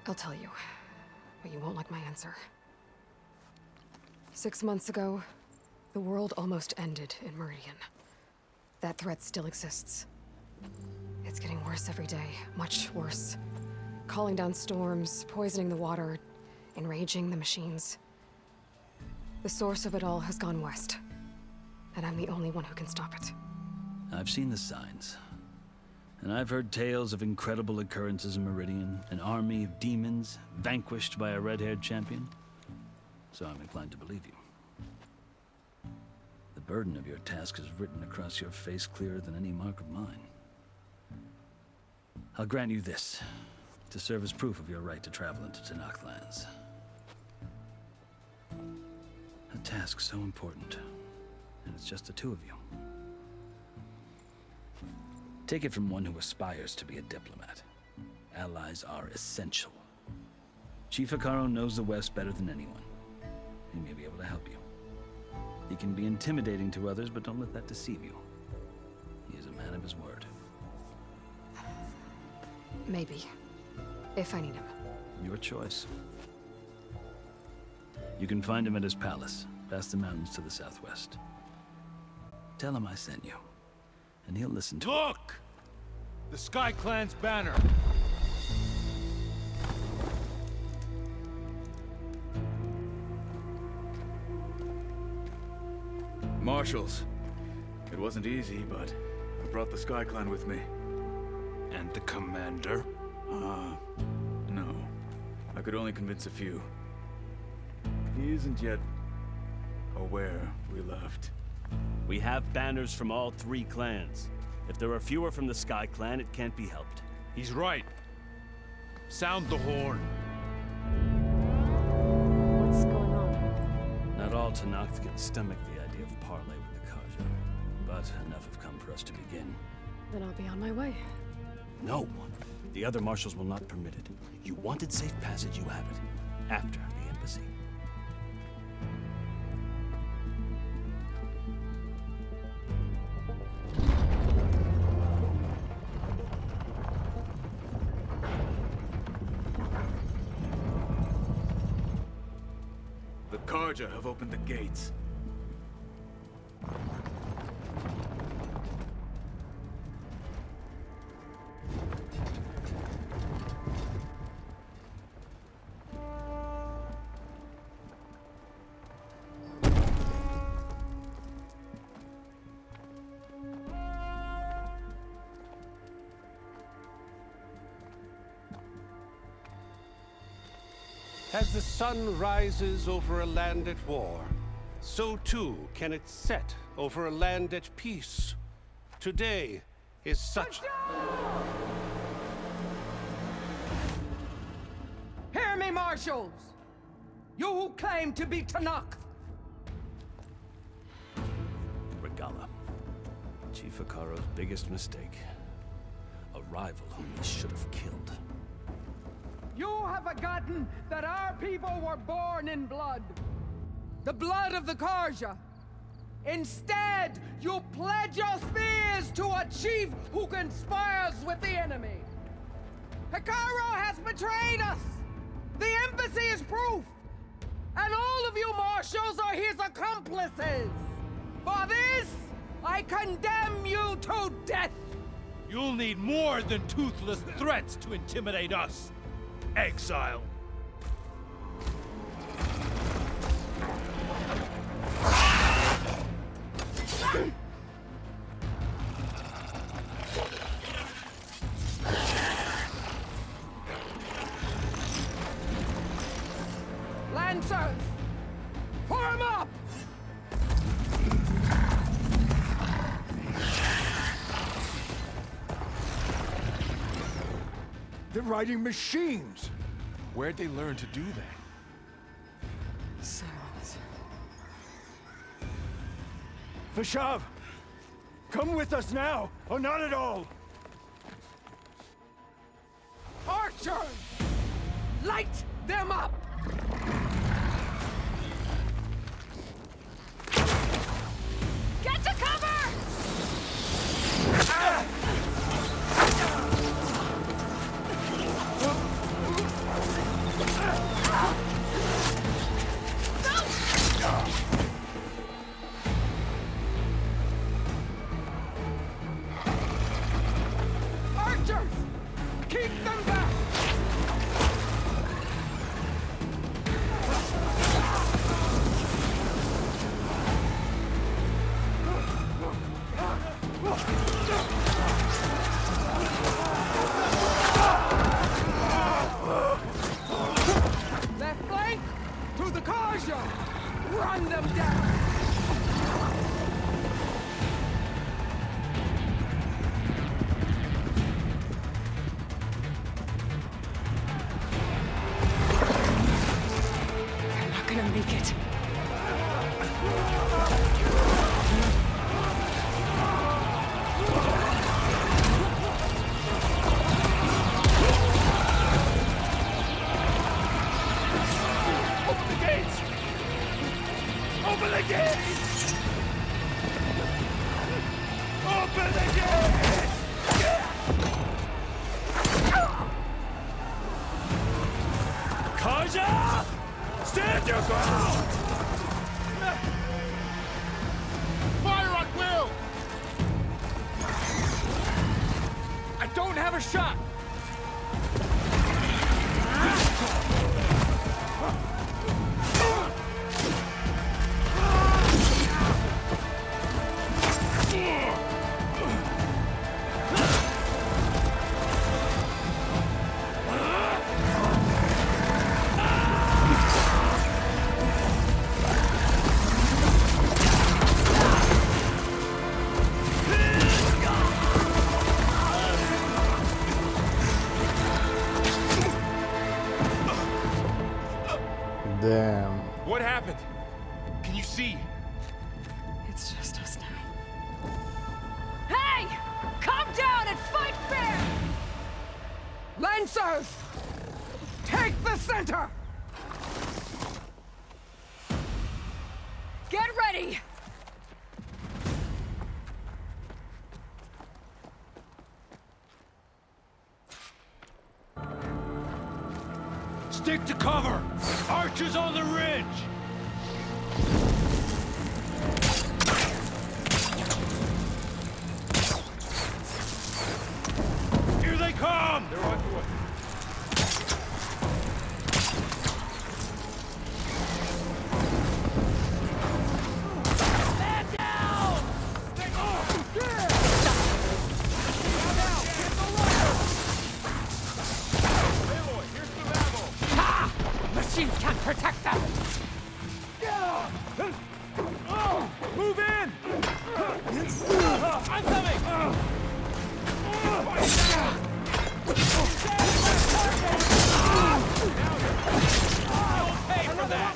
I'll tell you, but you won't like my answer. 6 months ago, the world almost ended in Meridian. That threat still exists. It's getting worse every day, much worse. Calling down storms, poisoning the water, enraging the machines. The source of it all has gone west, and I'm the only one who can stop it. I've seen the signs. And I've heard tales of incredible occurrences in Meridian, an army of demons vanquished by a red-haired champion. So I'm inclined to believe you. The burden of your task is written across your face clearer than any mark of mine. I'll grant you this, to serve as proof of your right to travel into Tenakth lands. A task so important, and it's just the 2 of you. Take it from one who aspires to be a diplomat. Allies are essential. Chief Hikaro knows the West better than anyone. he may be able to help you. He can be intimidating to others, but don't let that deceive you. He is a man of his word. Maybe. If I need him. Your choice. You can find him at his palace, past the mountains to the southwest. Tell him I sent you, and he'll listen to Look! The Sky Clan's banner! Marshals. It wasn't easy, but I brought the Sky Clan with me. And the commander? No. I could only convince a few. He isn't yet aware we left. We have banners from all 3 clans. If there are fewer from the Sky Clan, it can't be helped. He's right. Sound the horn. What's going on? Not all Tenakth can stomach the idea of parley with the Karja, but enough have come for us to begin. Then I'll be on my way. No! The other marshals will not permit it. You wanted safe passage, you have it. After the embassy. The Karja have opened the gates. As the sun rises over a land at war, so too can it set over a land at peace. Today is such... Hear me, marshals! You who claim to be Tenakth! Regala. Chief Akaro's biggest mistake. A rival whom he should have killed. You have forgotten that our people were born in blood. The blood of the Karja. Instead, you pledge your spears to a chief who conspires with the enemy. Akaro has betrayed us. The embassy is proof. And all of you marshals are his accomplices. For this, I condemn you to death. You'll need more than toothless threats to intimidate us. Exile. Lancers, form up! They're riding machines! Where'd they learn to do that? Silence. Vashav! Come with us now, or not at all! Archers! Light them up! Get to cover! Archers! Keep them back! Left flank! To the Karja! Run them down! Open the gate! Kaja! Stand your ground! Fire on Will! I don't have a shot! Damn. What happened? Can you see? It's just us now. Hey! Calm down and fight fair! Lancers! Take the center! Get ready! Stick to cover! Archers on the ridge! Here they come! They're on your way. Man down! Ha! Machines can't protect them! Move in! I'm coming! You'll pay for that!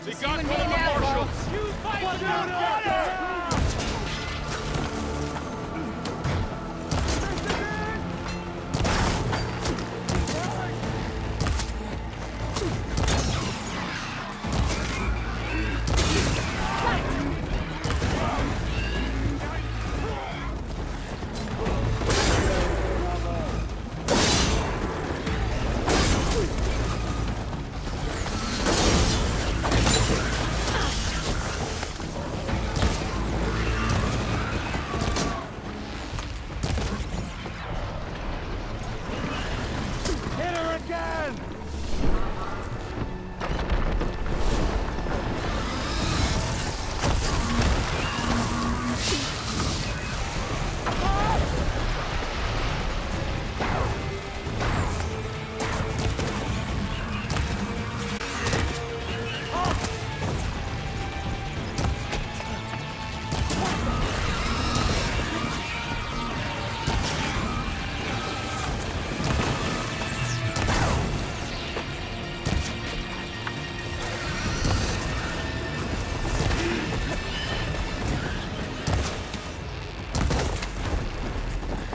They got one of the marshals! You fight the Hit her again!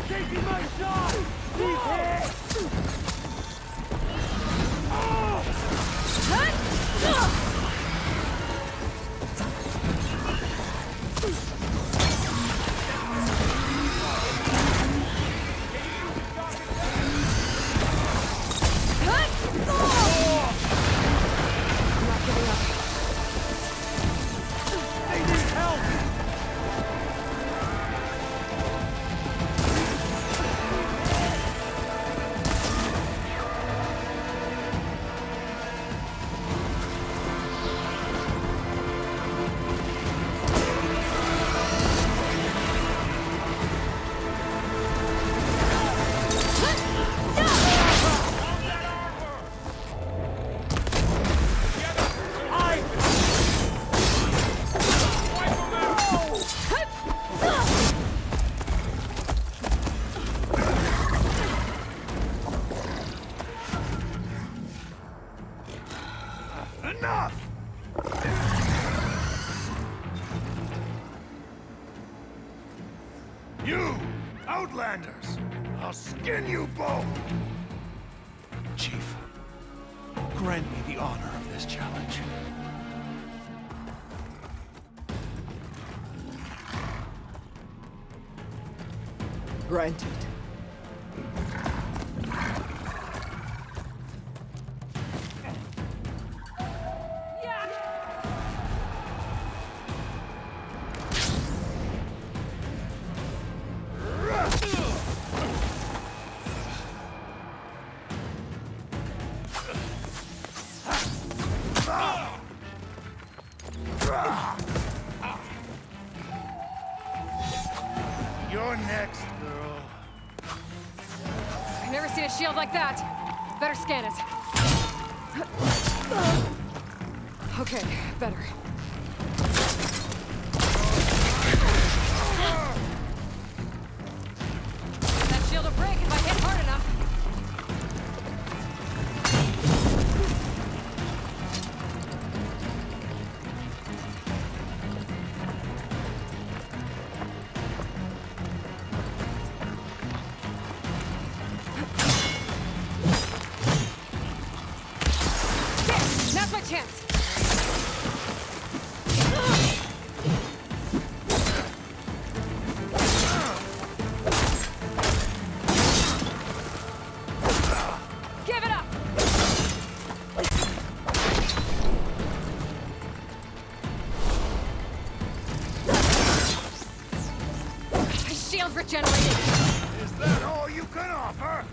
Taking my shot! He's hit! Get Outlanders! I'll skin you both! Chief, grant me the honor of this challenge. Granted. You're next, girl. I've never seen a shield like that. Better scan it. Okay, better. That shield will break if I hit hard enough. Now's my chance! Give it up! Shield regenerated! Is that all you can offer?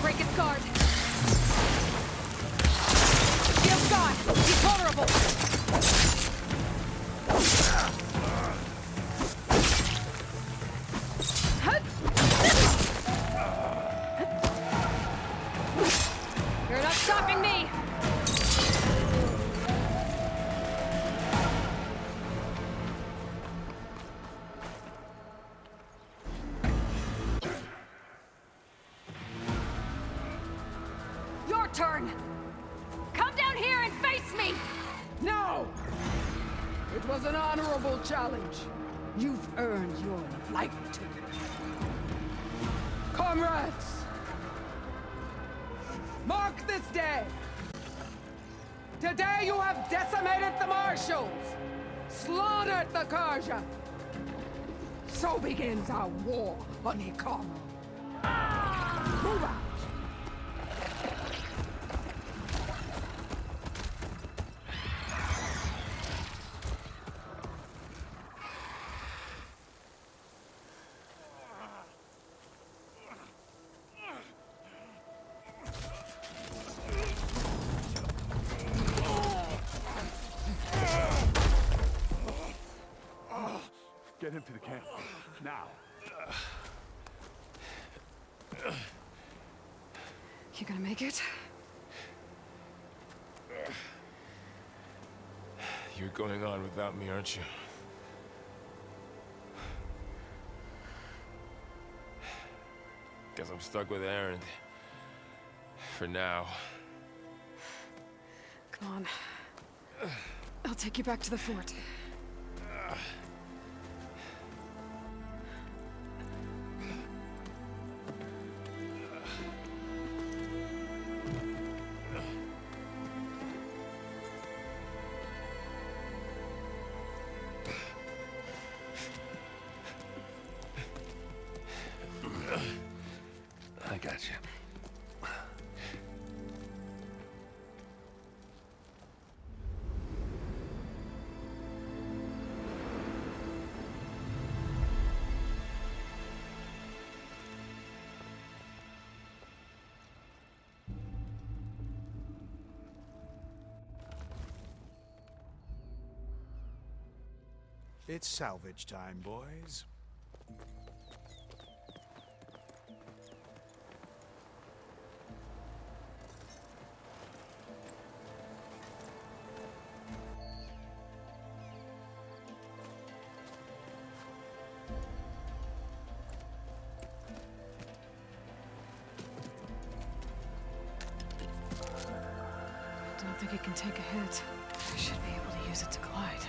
Break its guard. Shield's gone. He's vulnerable. You're not stopping me. Your turn! Come down here and face me! No! It was an honorable challenge. You've earned your life to me. Comrades! Mark this day! Today you have decimated the Marshals! Slaughtered the Karja! So begins our war on Ikara. Move out! Get him to the camp. Now. You gonna make it? You're going on without me, aren't you? Guess I'm stuck with Aaron. For now. Come on. I'll take you back to the fort. I got you. It's salvage time, boys. like it can take a hit. I should be able to use it to glide.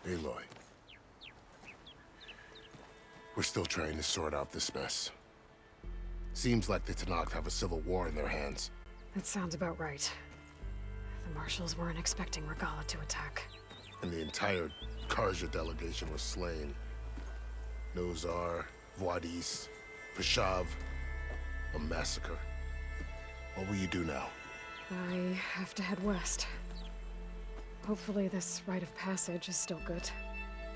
Aloy. We're still trying to sort out this mess. Seems like the Tenakth have a civil war in their hands. That sounds about right. The Marshals weren't expecting Regala to attack. And the entire Karja delegation was slain. Nozar, Voidis, Vashav, a massacre. What will you do now? I have to head west. Hopefully this rite of passage is still good.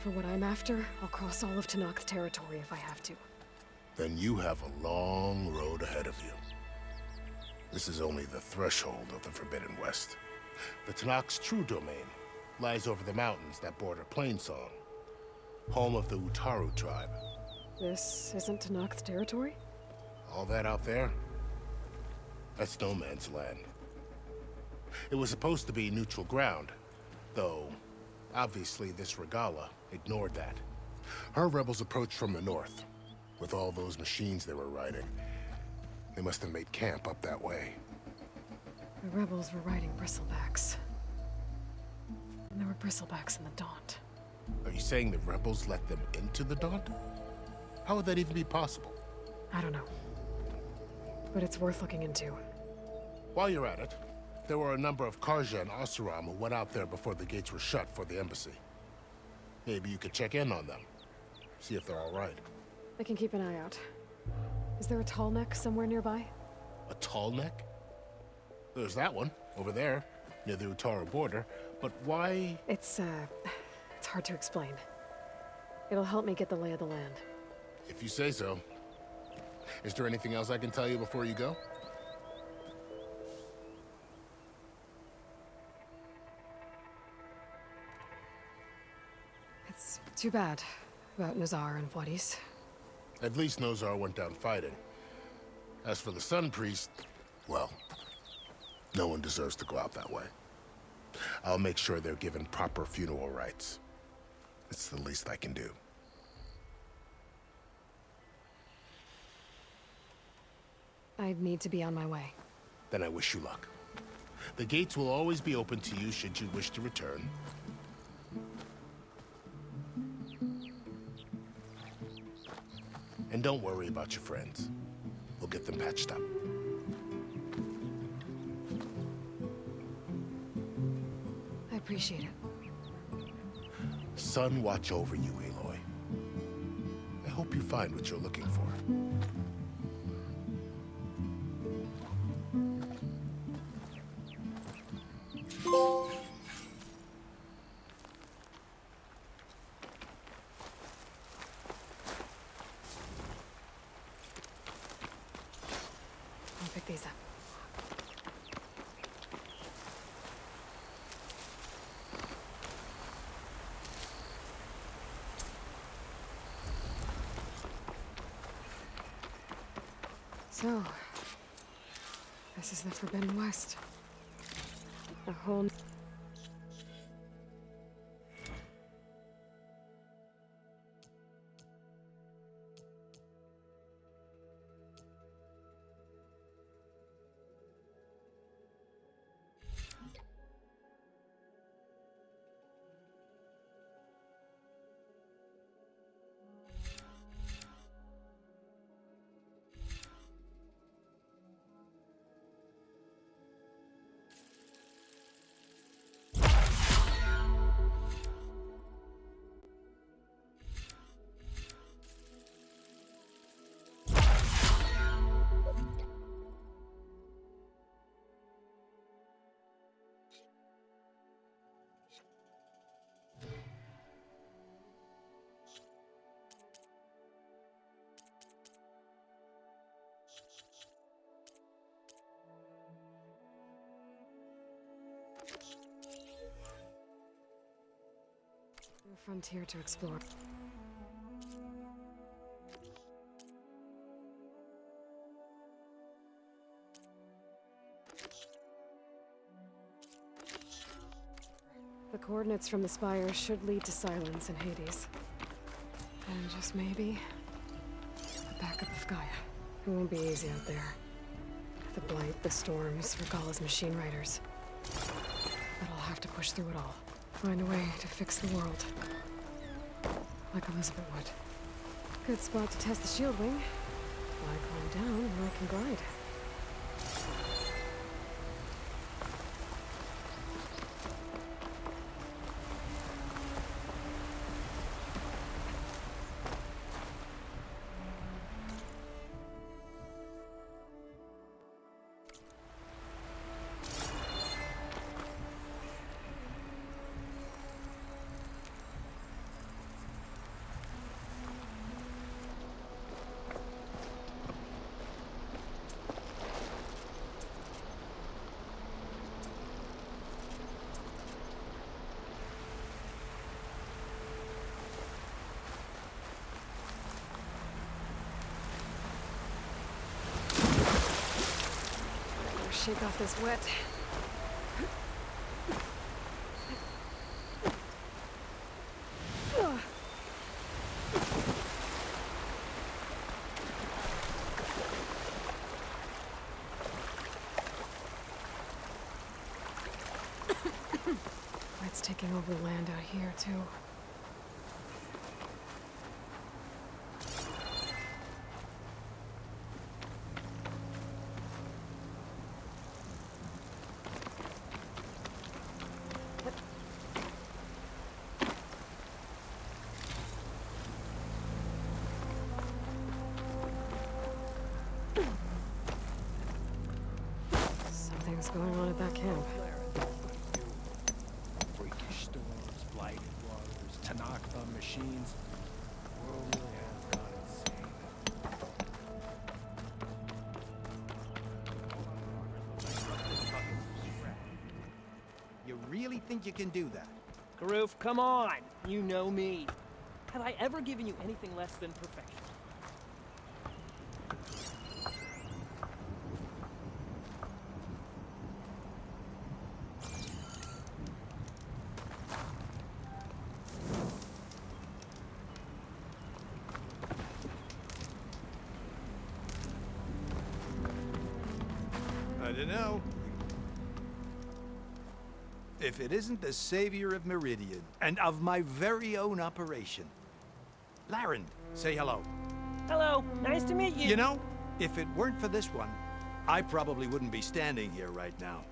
For what I'm after, I'll cross all of Tenakth territory if I have to. Then you have a long road ahead of you. This is only the threshold of the Forbidden West. The Tenakth's true domain lies over the mountains that border Plainsong, home of the Utaru tribe. This isn't Tenakth territory? All that out there? That's no man's land. It was supposed to be neutral ground, though obviously this Regala ignored that. Her rebels approached from the north. With all those machines they were riding, they must have made camp up that way. The rebels were riding bristlebacks. And there were bristlebacks in the Daunt. Are you saying the rebels let them into the Daunt? How would that even be possible? I don't know. But it's worth looking into. While you're at it, there were a number of Karja and Oseram who went out there before the gates were shut for the embassy. Maybe you could check in on them. See if they're all right. I can keep an eye out. Is there a tall neck somewhere nearby? A tall neck? There's that one, over there, near the Utaru border. But why? It's hard to explain. It'll help me get the lay of the land. If you say so. Is there anything else I can tell you before you go? It's too bad about Nazar and Voidis. At least Nozar went down fighting. As for the Sun Priest, well, no one deserves to go out that way. I'll make sure they're given proper funeral rites. It's the least I can do. I need to be on my way. Then I wish you luck. The gates will always be open to you should you wish to return. And don't worry about your friends. We'll get them patched up. I appreciate it. Sun watch over you, Aloy. I hope you find what you're looking for. I'll pick these up. So, this is the Forbidden West. A whole... A frontier to explore. The coordinates from the spire should lead to Silence and Hades. And just maybe, the backup of Gaia. It won't be easy out there. The blight, the storms, Regalla's machine riders. But I'll have to push through it all. Find a way to fix the world. Like Elizabeth would. Good spot to test the shield wing. Why climb down where I can glide? Shake off this wet. Wet's taking over land out here, too. Something's going on at that camp. Freakish storms, blighted waters, Tanakh machines. The world really has gone insane. You really think you can do that? Karoof, come on! You know me. Have I ever given you anything less than perfection? I don't know. If it isn't the savior of Meridian, and of my very own operation. Laren, say hello. Hello, nice to meet you. You know, if it weren't for this one, I probably wouldn't be standing here right now.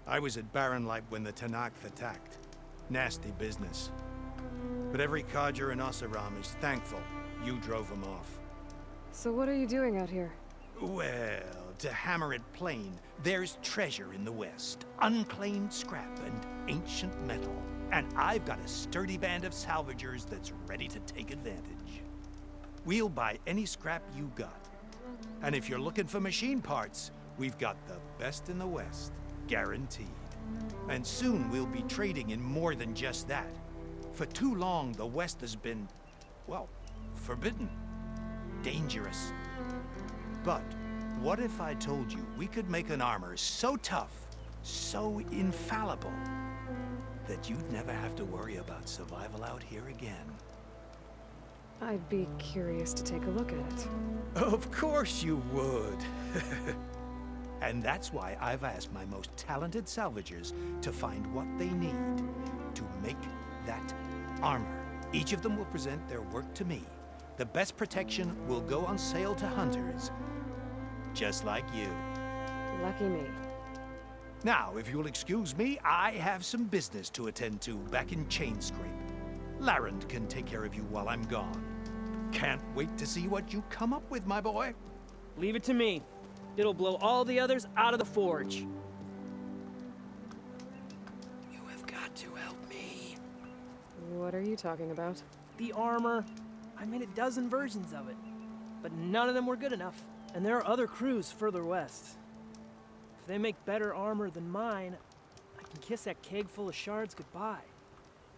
I was at Barren Light when the Tanakh attacked. Nasty business. But every codger in Oseram is thankful you drove them off. So what are you doing out here? Well, to hammer it plain, there's treasure in the West. Unclaimed scrap and ancient metal. And I've got a sturdy band of salvagers that's ready to take advantage. We'll buy any scrap you got. And if you're looking for machine parts, we've got the best in the West, guaranteed. And soon we'll be trading in more than just that. For too long, the West has been, well, forbidden. Dangerous. But what if I told you we could make an armor so tough, so infallible, that you'd never have to worry about survival out here again? I'd be curious to take a look at it. Of course you would. And that's why I've asked my most talented salvagers to find what they need to make that armor. Each of them will present their work to me. The best protection will go on sale to hunters, just like you. Lucky me. Now, if you'll excuse me, I have some business to attend to back in Chainscrape. Laren can take care of you while I'm gone. Can't wait to see what you come up with, my boy. Leave it to me. It'll blow all the others out of the forge. You have got to help me. What are you talking about? The armor. I made a dozen versions of it, but none of them were good enough. And there are other crews further west. If they make better armor than mine, I can kiss that keg full of shards goodbye.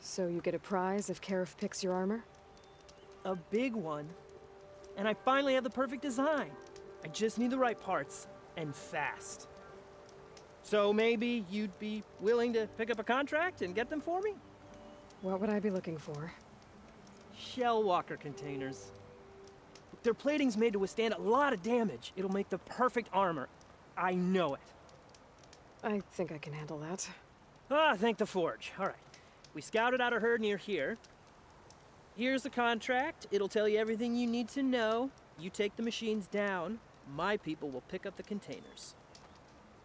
So you get a prize if Karif picks your armor? A big one. And I finally have the perfect design. I just need the right parts, and fast. So maybe you'd be willing to pick up a contract and get them for me? What would I be looking for? Shell walker containers. Their plating's made to withstand a lot of damage. It'll make the perfect armor. I know it. I think I can handle that. Ah, thank the Forge. All right. We scouted out a herd near here. Here's the contract. It'll tell you everything you need to know. You take the machines down. My people will pick up the containers.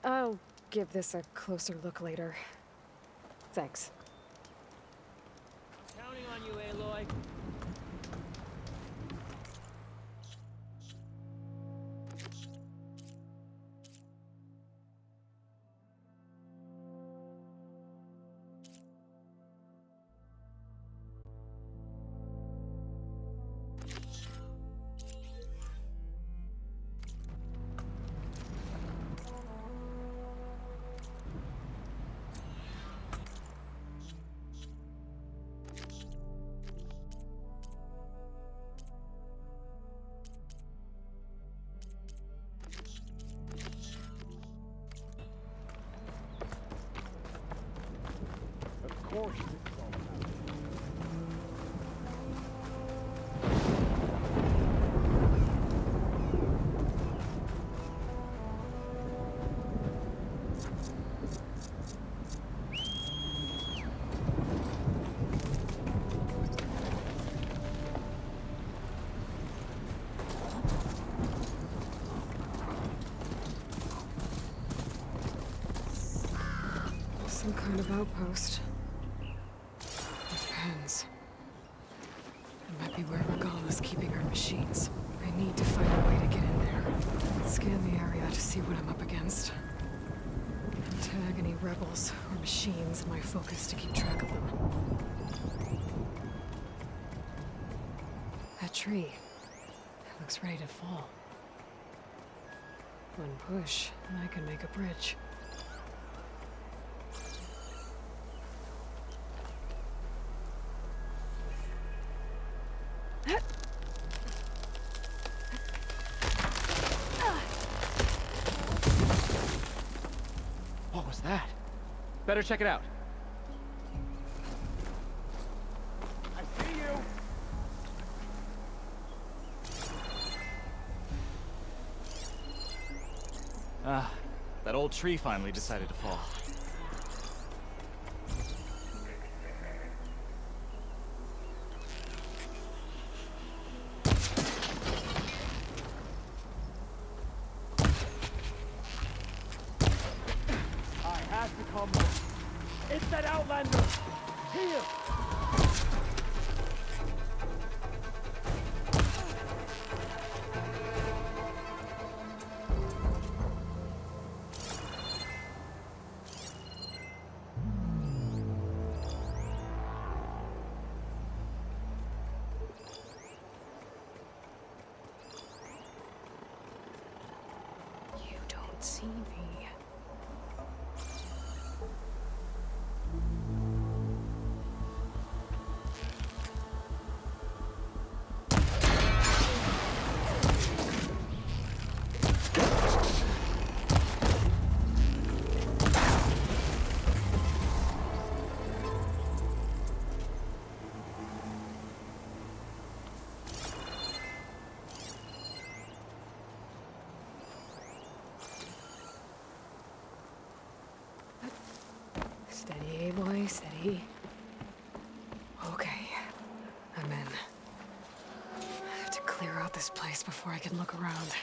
I'll give this a closer look later. Thanks. Counting on you, Aloy. Of course, this is all about. Some kind of outpost. With pens. It might be where Regala's keeping her machines. I need to find a way to get in there. Scan the area to see what I'm up against. Tag any rebels or machines in my focus to keep track of them. That tree. It looks ready to fall. One push, and I can make a bridge. What was that? Better check it out. I see you! Ah, that old tree finally decided to fall. I have to come with. It's that Outlander! Here! You don't see me. Steady, boy, steady. Okay, I'm in. I have to clear out this place before I can look around.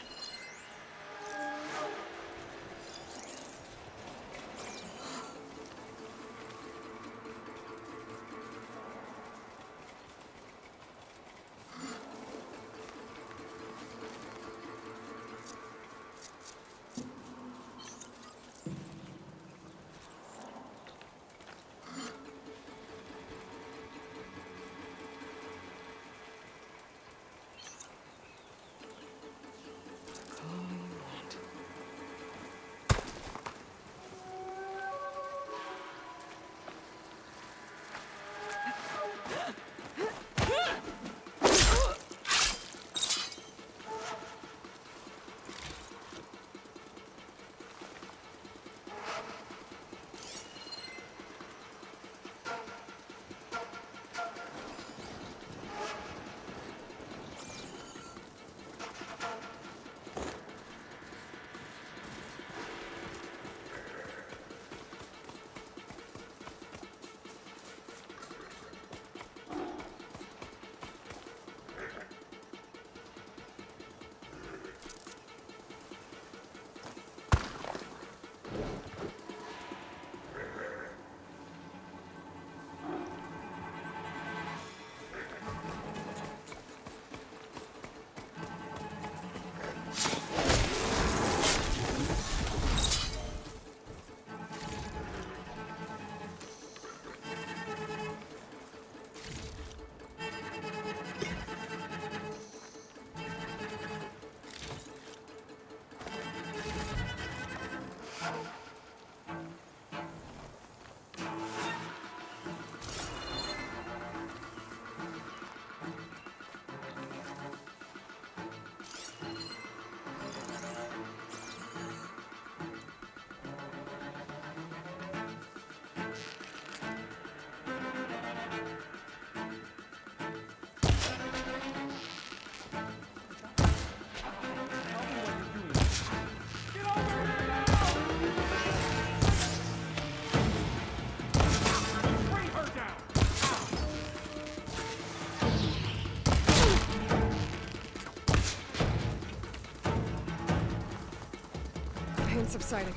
exciting.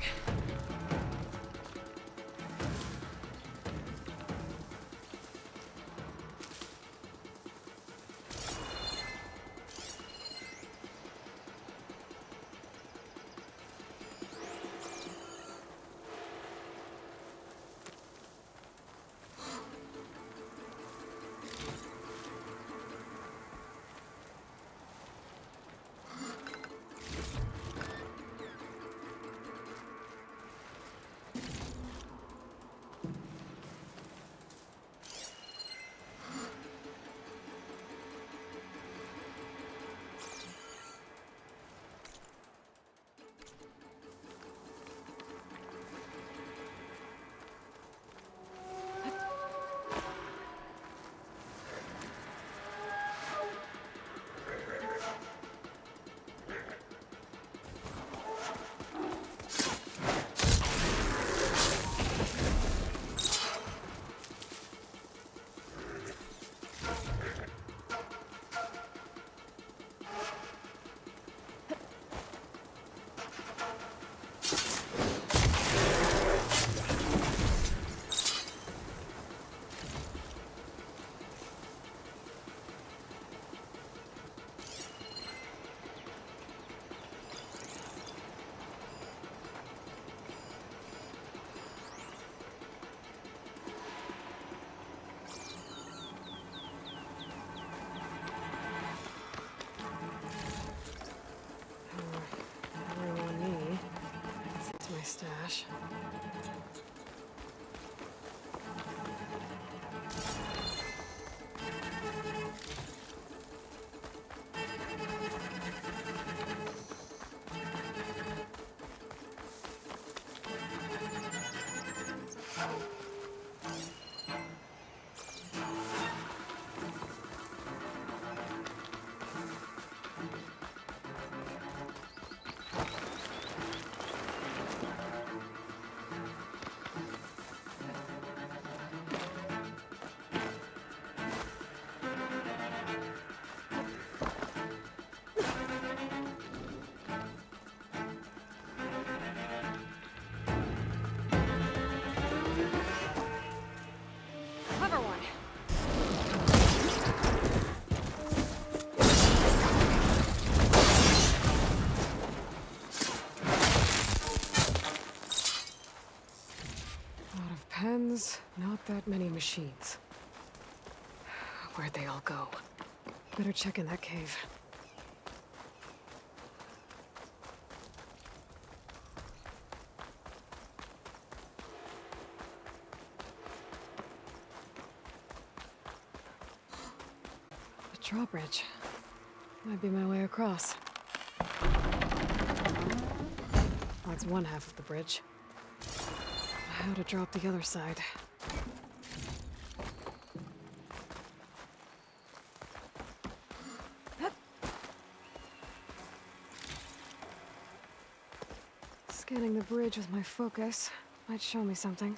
Stash. Clever one. A lot of pens, not that many machines. Where'd they all go? Better check in that cave. A drawbridge. Might be my way across. That's one half of the bridge. How to drop the other side. Scanning the bridge with my focus might show me something.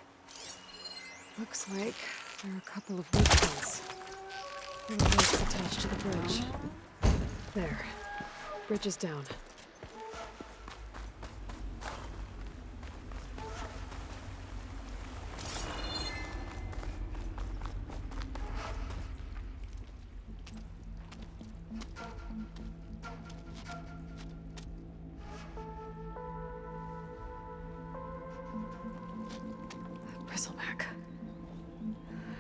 Looks like there are a couple of weak points. Little ropes attached to the bridge. There. Bridge is down. Bristleback.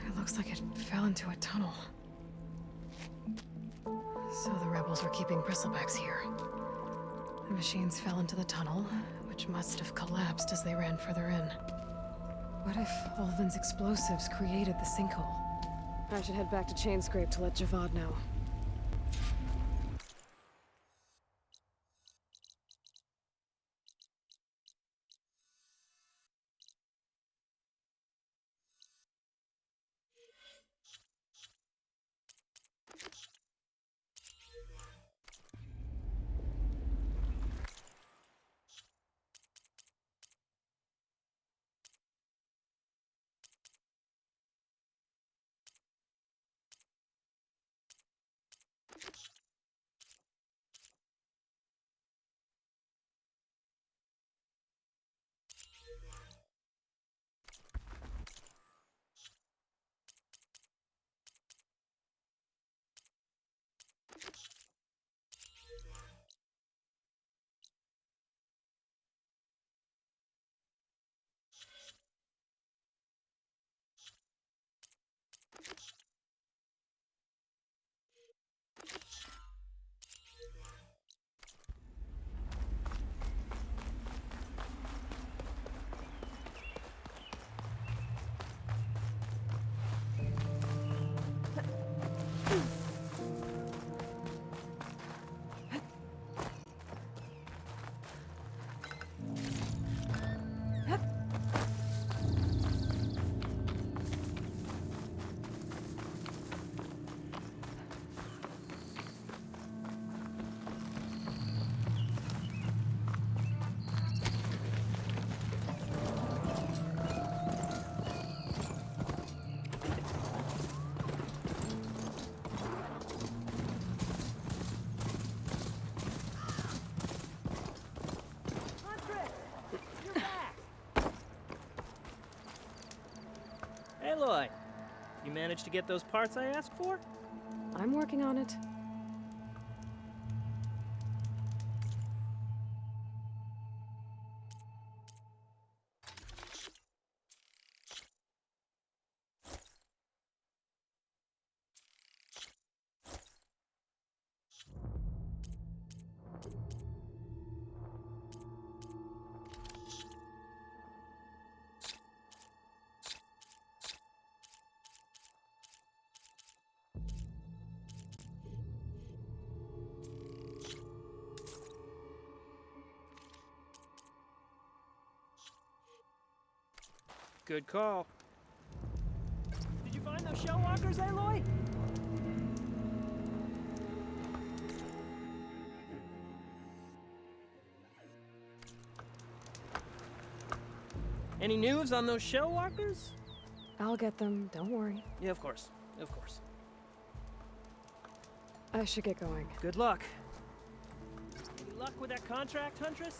It looks like it fell into a tunnel. So the rebels were keeping bristlebacks here. The machines fell into the tunnel, which must have collapsed as they ran further in. What if Ulvin's explosives created the sinkhole? I should head back to Chainscrape to let Javad know. Aloy, you managed to get those parts I asked for? I'm working on it. Good call. Did you find those shell walkers, Aloy? Any news on those shell walkers? I'll get them, don't worry. Yeah, of course. Of course. I should get going. Good luck. Any luck with that contract, Huntress?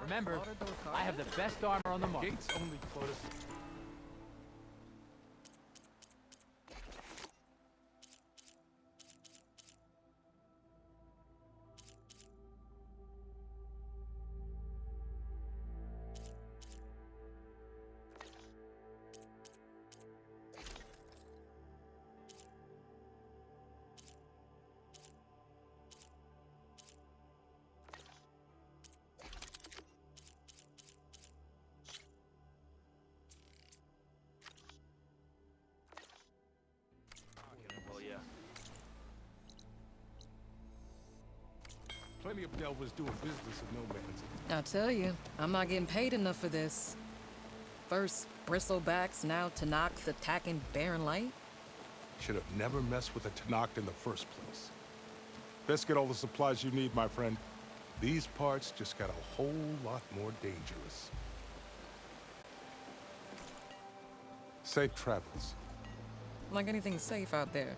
Remember, I have the best armor on the market. Gates only close. Plenty of delvers doing business in no man's land. I tell you, I'm not getting paid enough for this. First, bristlebacks, now Tanakh's attacking Barren Light. Should have never messed with a Tanakh in the first place. Best get all the supplies you need, my friend. These parts just got a whole lot more dangerous. Safe travels. Like anything safe out there.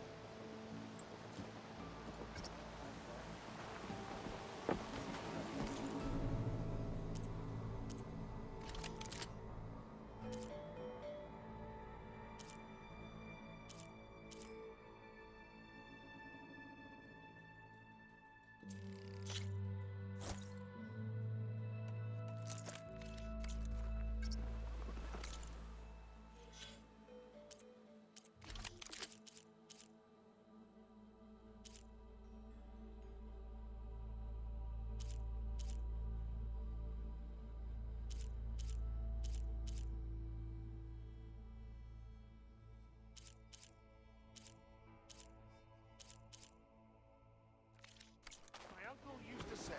My uncle used to say,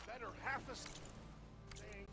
better half a thing.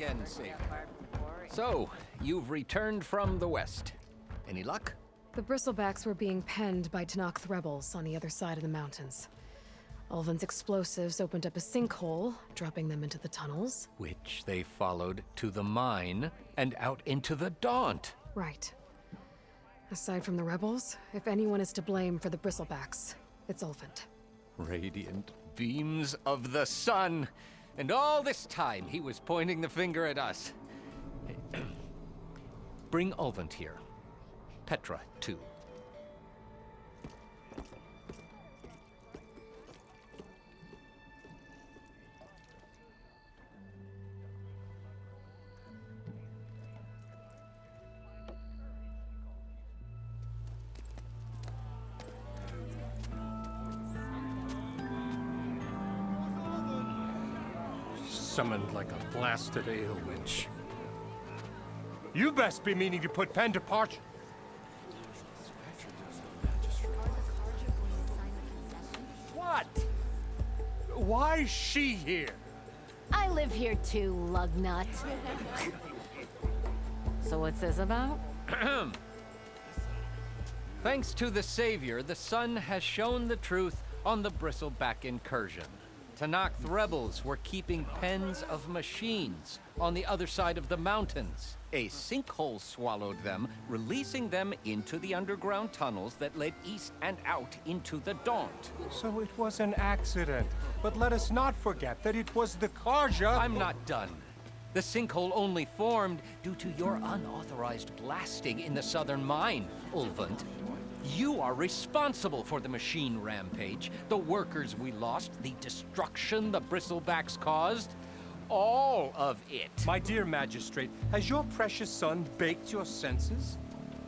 again, Savior. So, you've returned from the west. Any luck? The bristlebacks were being penned by Tenakth rebels on the other side of the mountains. Ulvin's explosives opened up a sinkhole, dropping them into the tunnels. Which they followed to the mine and out into the Daunt. Right. Aside from the rebels, if anyone is to blame for the bristlebacks, it's Ulvin. Radiant beams of the sun. And all this time, he was pointing the finger at us. Bring Ulvin here. Petra, too. Summoned like a blasted ale winch. You best be meaning to put pen to parchment. What? Why is she here? I live here too, lugnut. So what's this about? Thanks to the Savior, the sun has shown the truth on the bristleback incursion. Tenakth rebels were keeping pens of machines on the other side of the mountains. A sinkhole swallowed them, releasing them into the underground tunnels that led east and out into the Daunt. So it was an accident. But let us not forget that it was the Karja. I'm not done. The sinkhole only formed due to your unauthorized blasting in the southern mine, Ulvund. You are responsible for the machine rampage, the workers we lost, the destruction the bristlebacks caused. All of it. My dear magistrate, has your precious son baked your senses?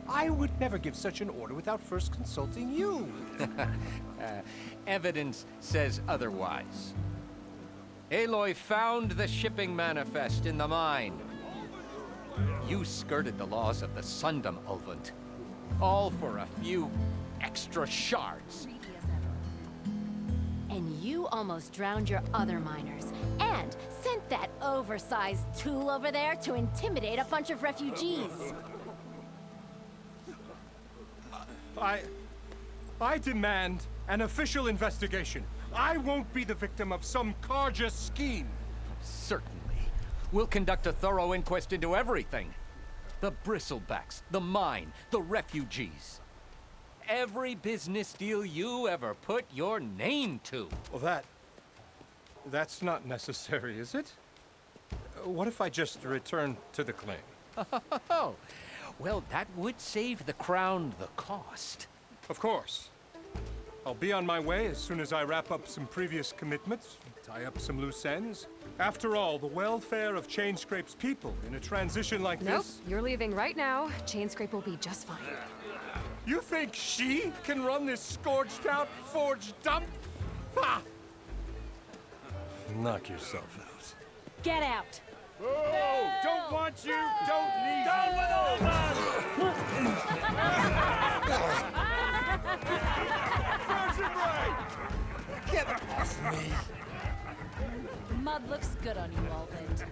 I would never give such an order without first consulting you. Evidence says otherwise. Aloy found the shipping manifest in the mine. You skirted the laws of the Sundom, Ulvund. All for a few extra shards. And you almost drowned your other miners, and sent that oversized tool over there to intimidate a bunch of refugees. I demand an official investigation. I won't be the victim of some Karja scheme. Certainly. We'll conduct a thorough inquest into everything. The bristlebacks, the mine, the refugees. Every business deal you ever put your name to. Well, that's not necessary, is it? What if I just return to the claim? Oh, well, that would save the crown the cost. Of course. I'll be on my way as soon as I wrap up some previous commitments, tie up some loose ends. After all, the welfare of Chainscrape's people in a transition like Nope, this... you're leaving right now. Chainscrape will be just fine. You think she can run this scorched-out forged dump? Ha! Knock yourself out. Get out! Oh, don't want you, don't need you. Get off me! Mud looks good on you, Ulvin.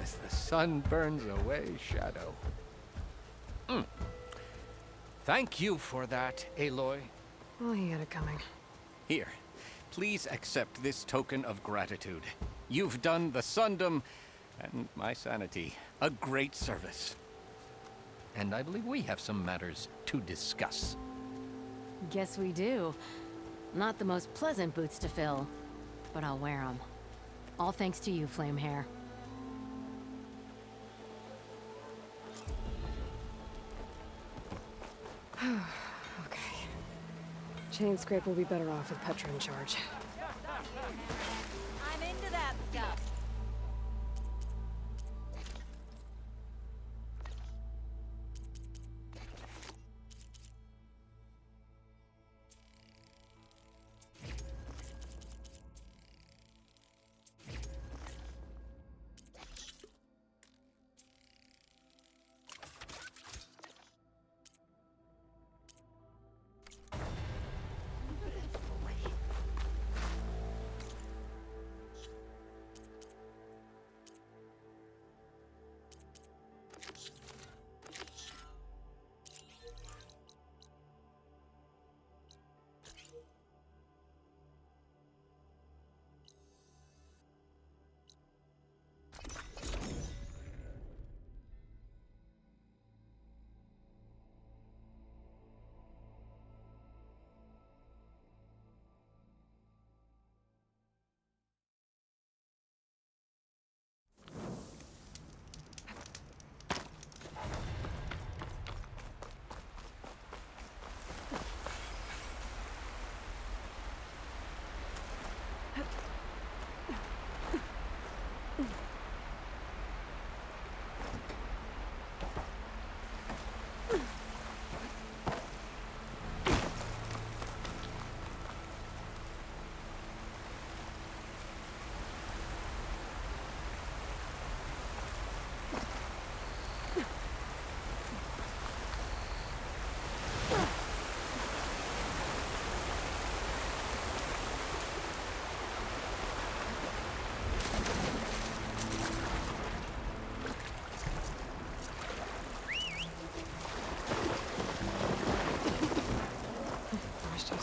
As the sun burns away shadow. Thank you for that, Aloy. Oh, he had it coming. Here, please accept this token of gratitude. You've done the Sundom and my sanity a great service. And I believe we have some matters to discuss. Guess we do. Not the most pleasant boots to fill, but I'll wear them. All thanks to you, Flamehair. Okay. Chainscrape will be better off with Petra in charge. I'm into that stuff.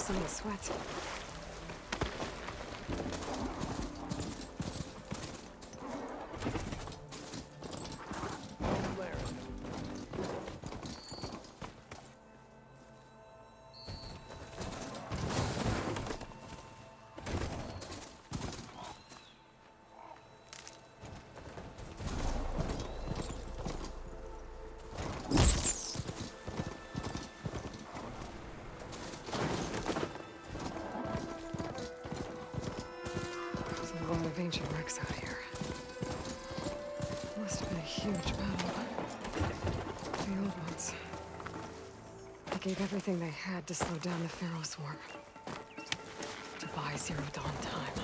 someone sweat. A lot of ancient wrecks out here. Must have been a huge battle. The old ones. They gave everything they had to slow down the Pharaoh swarm. To buy Zero Dawn time.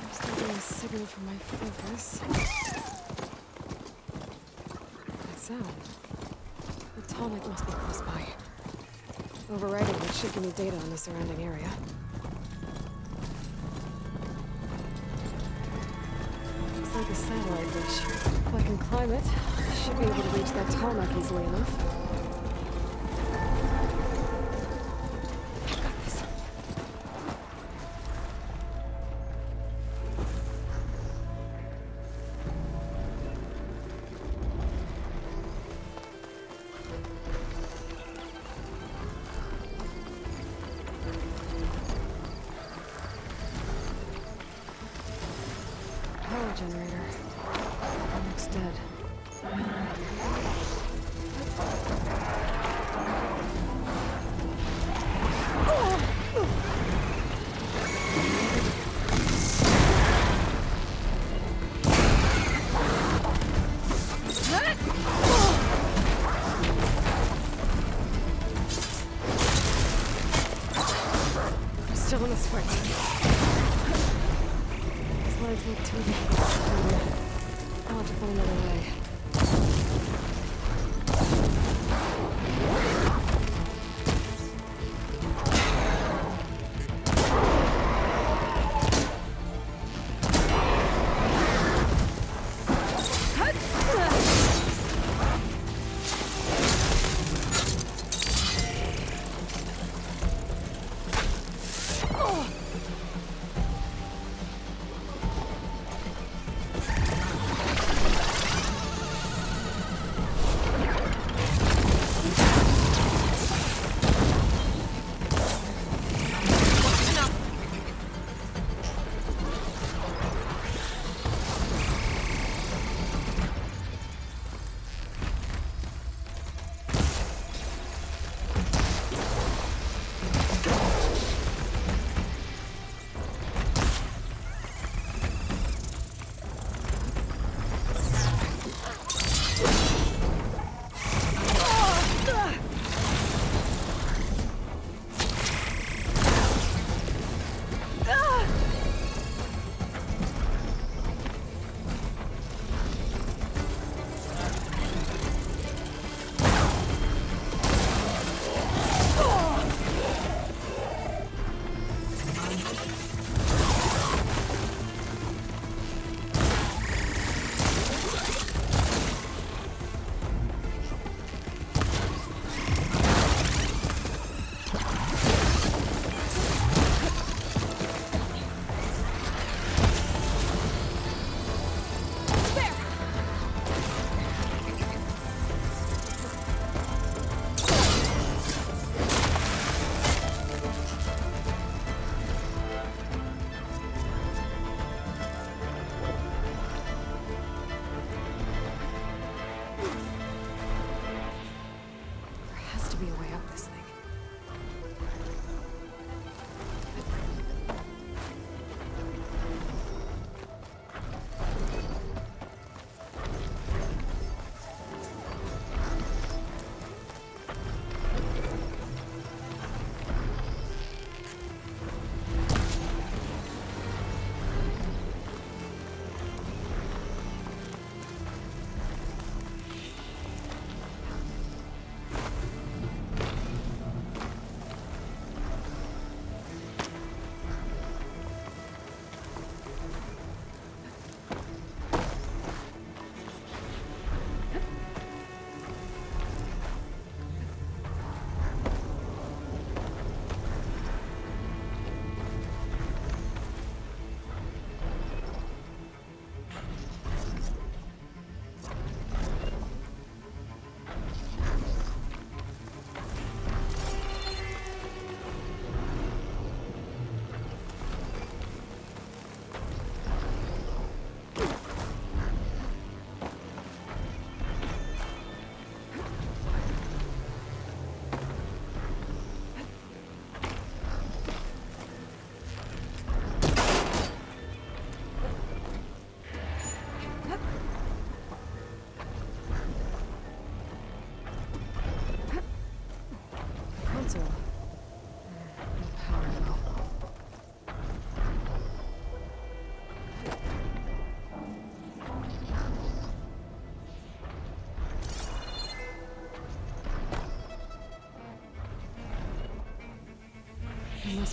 I'm still getting a signal from my focus. Sound. The tonic must be close by. Overriding it should give me data on the surrounding area. Looks like a satellite dish. If I can climb it, I should be able to reach that tonic easily enough. Power generator. Looks dead. I'm still in this fight. His legs look too difficult. I'll have to find another way.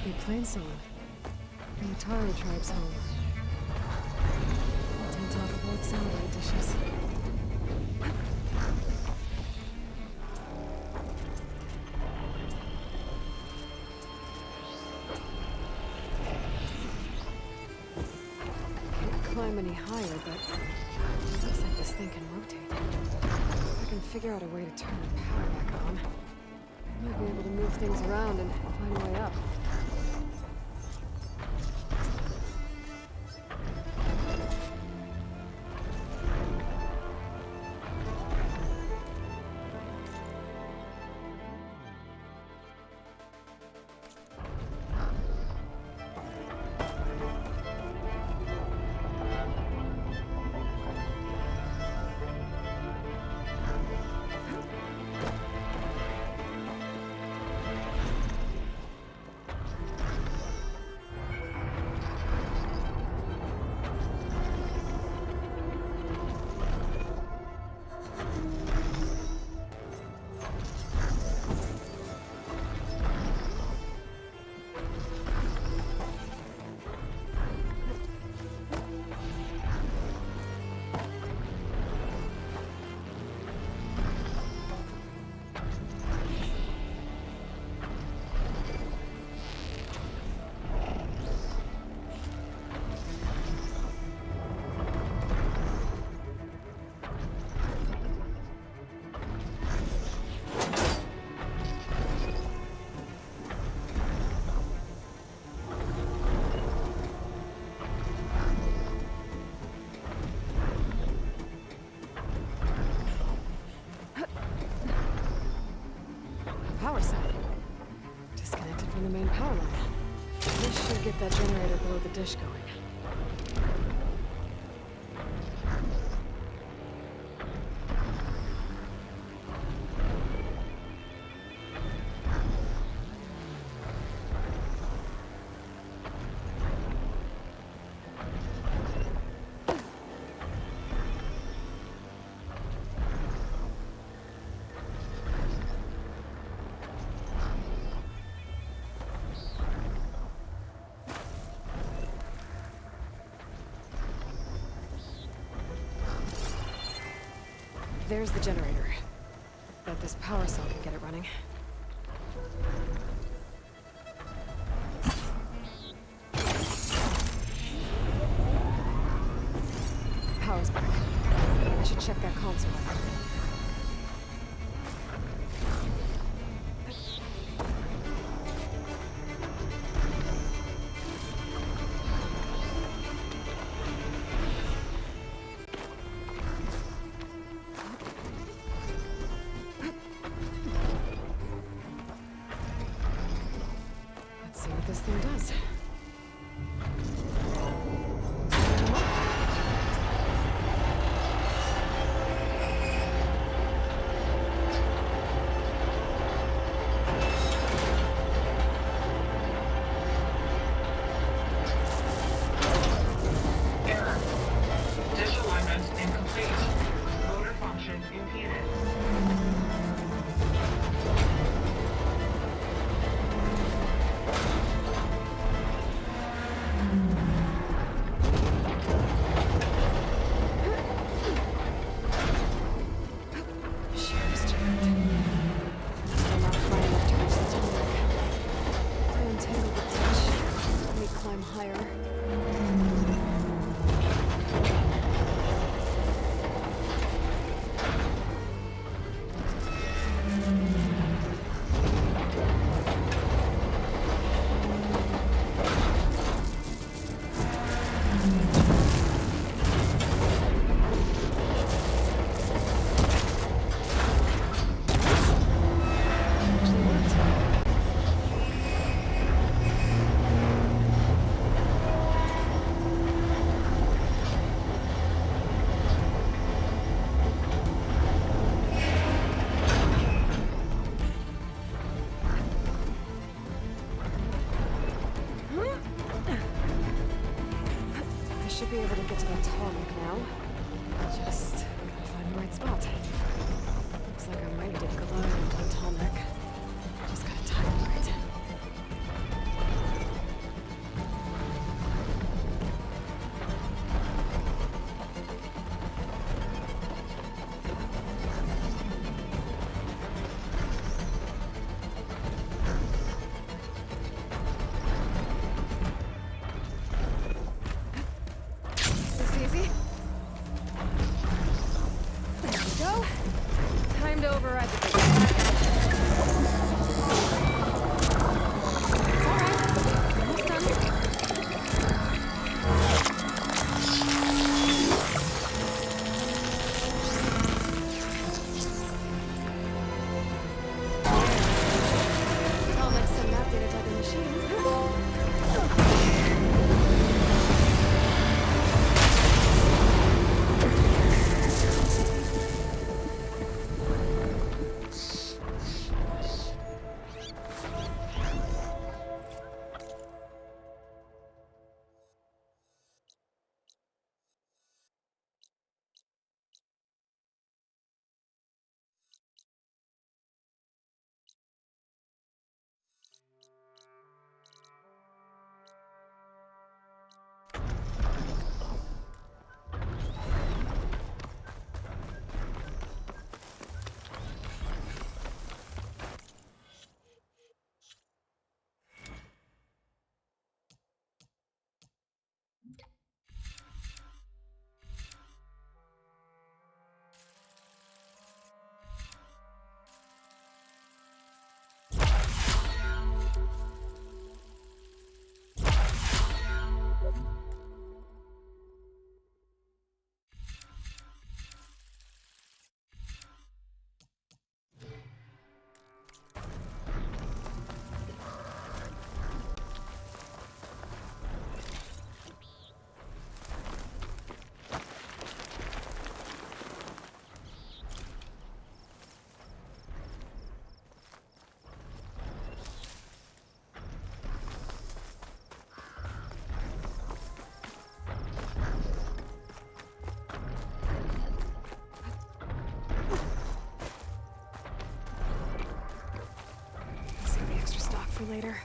Must be Plainsong. The Atari tribe's home. On top of old salad dishes. Can't climb any higher, but looks like this thing can rotate. If I can figure out a way to turn the power back on, I might be able to move things around and find a way up. Power cell. Disconnected from the main power line. This should get that generator below the dish going. There's the generator. Bet this power cell can get it running. Power's back. I should check that console. Let's see what this thing does. override the bridge. It's all right. Almost done. I'll next send that data to the machine. Save the extra stock for later.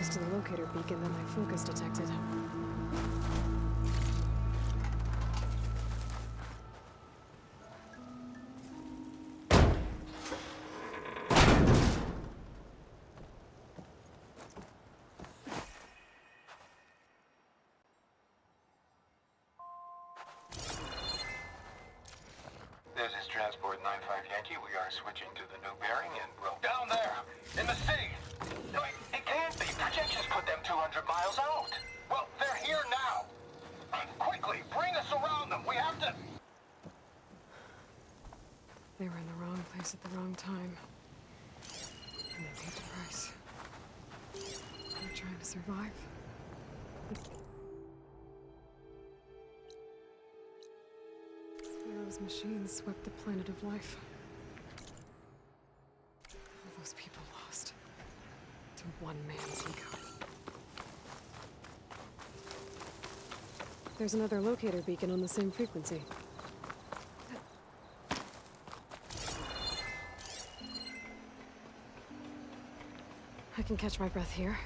close to the locator beacon that my focus detected. This is Transport 95 Yankee. We are switching to the new bearing and we'll... Down there! In the city! No, it can't be. Projections put them 200 miles out. Well, they're here now. Quickly, bring us around them. We have to... They were in the wrong place at the wrong time. And they paid the price. They're trying to survive. Those machines swept the planet of life. All those people lost to one man's ego. There's another locator beacon on the same frequency. I can catch my breath here.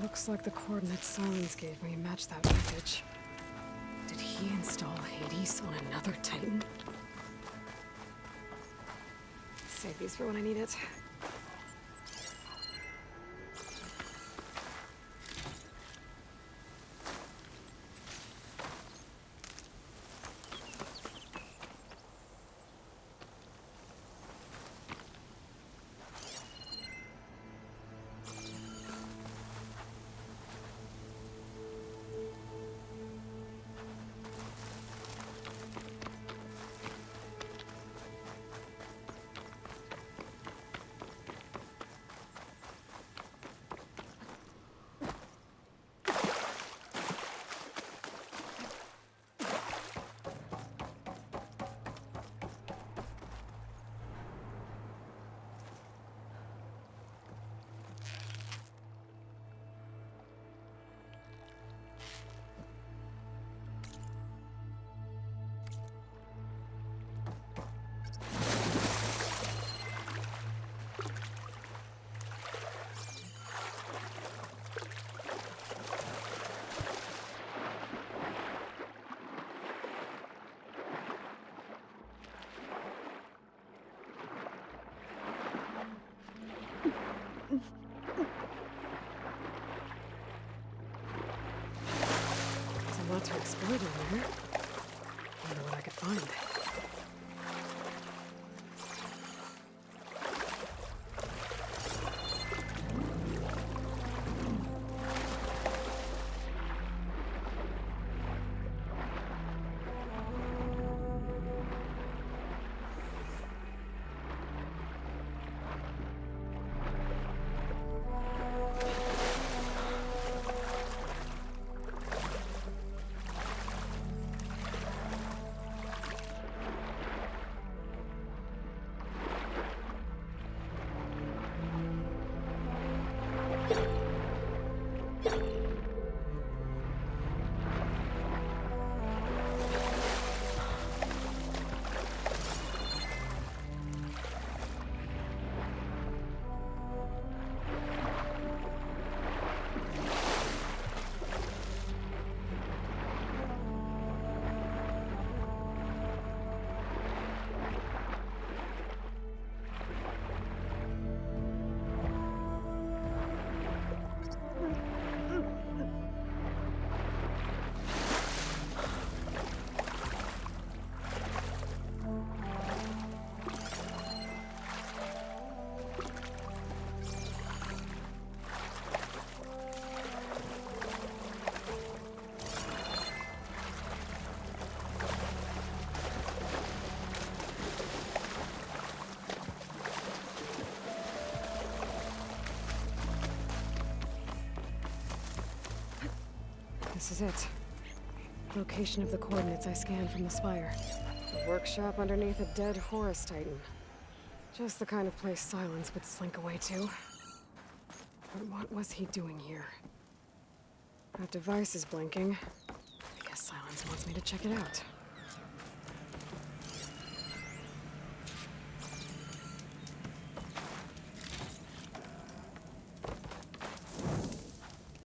Looks like the coordinates Silence gave me match that wreckage. Did he install Hades on another Titan? Save these for when I need it. a lot to explore down here. Wonder what I could find. This is it. Location of the coordinates I scanned from the spire. A workshop underneath a dead Horus Titan. Just the kind of place Silence would slink away to. But what was he doing here? That device is blinking. I guess Silence wants me to check it out.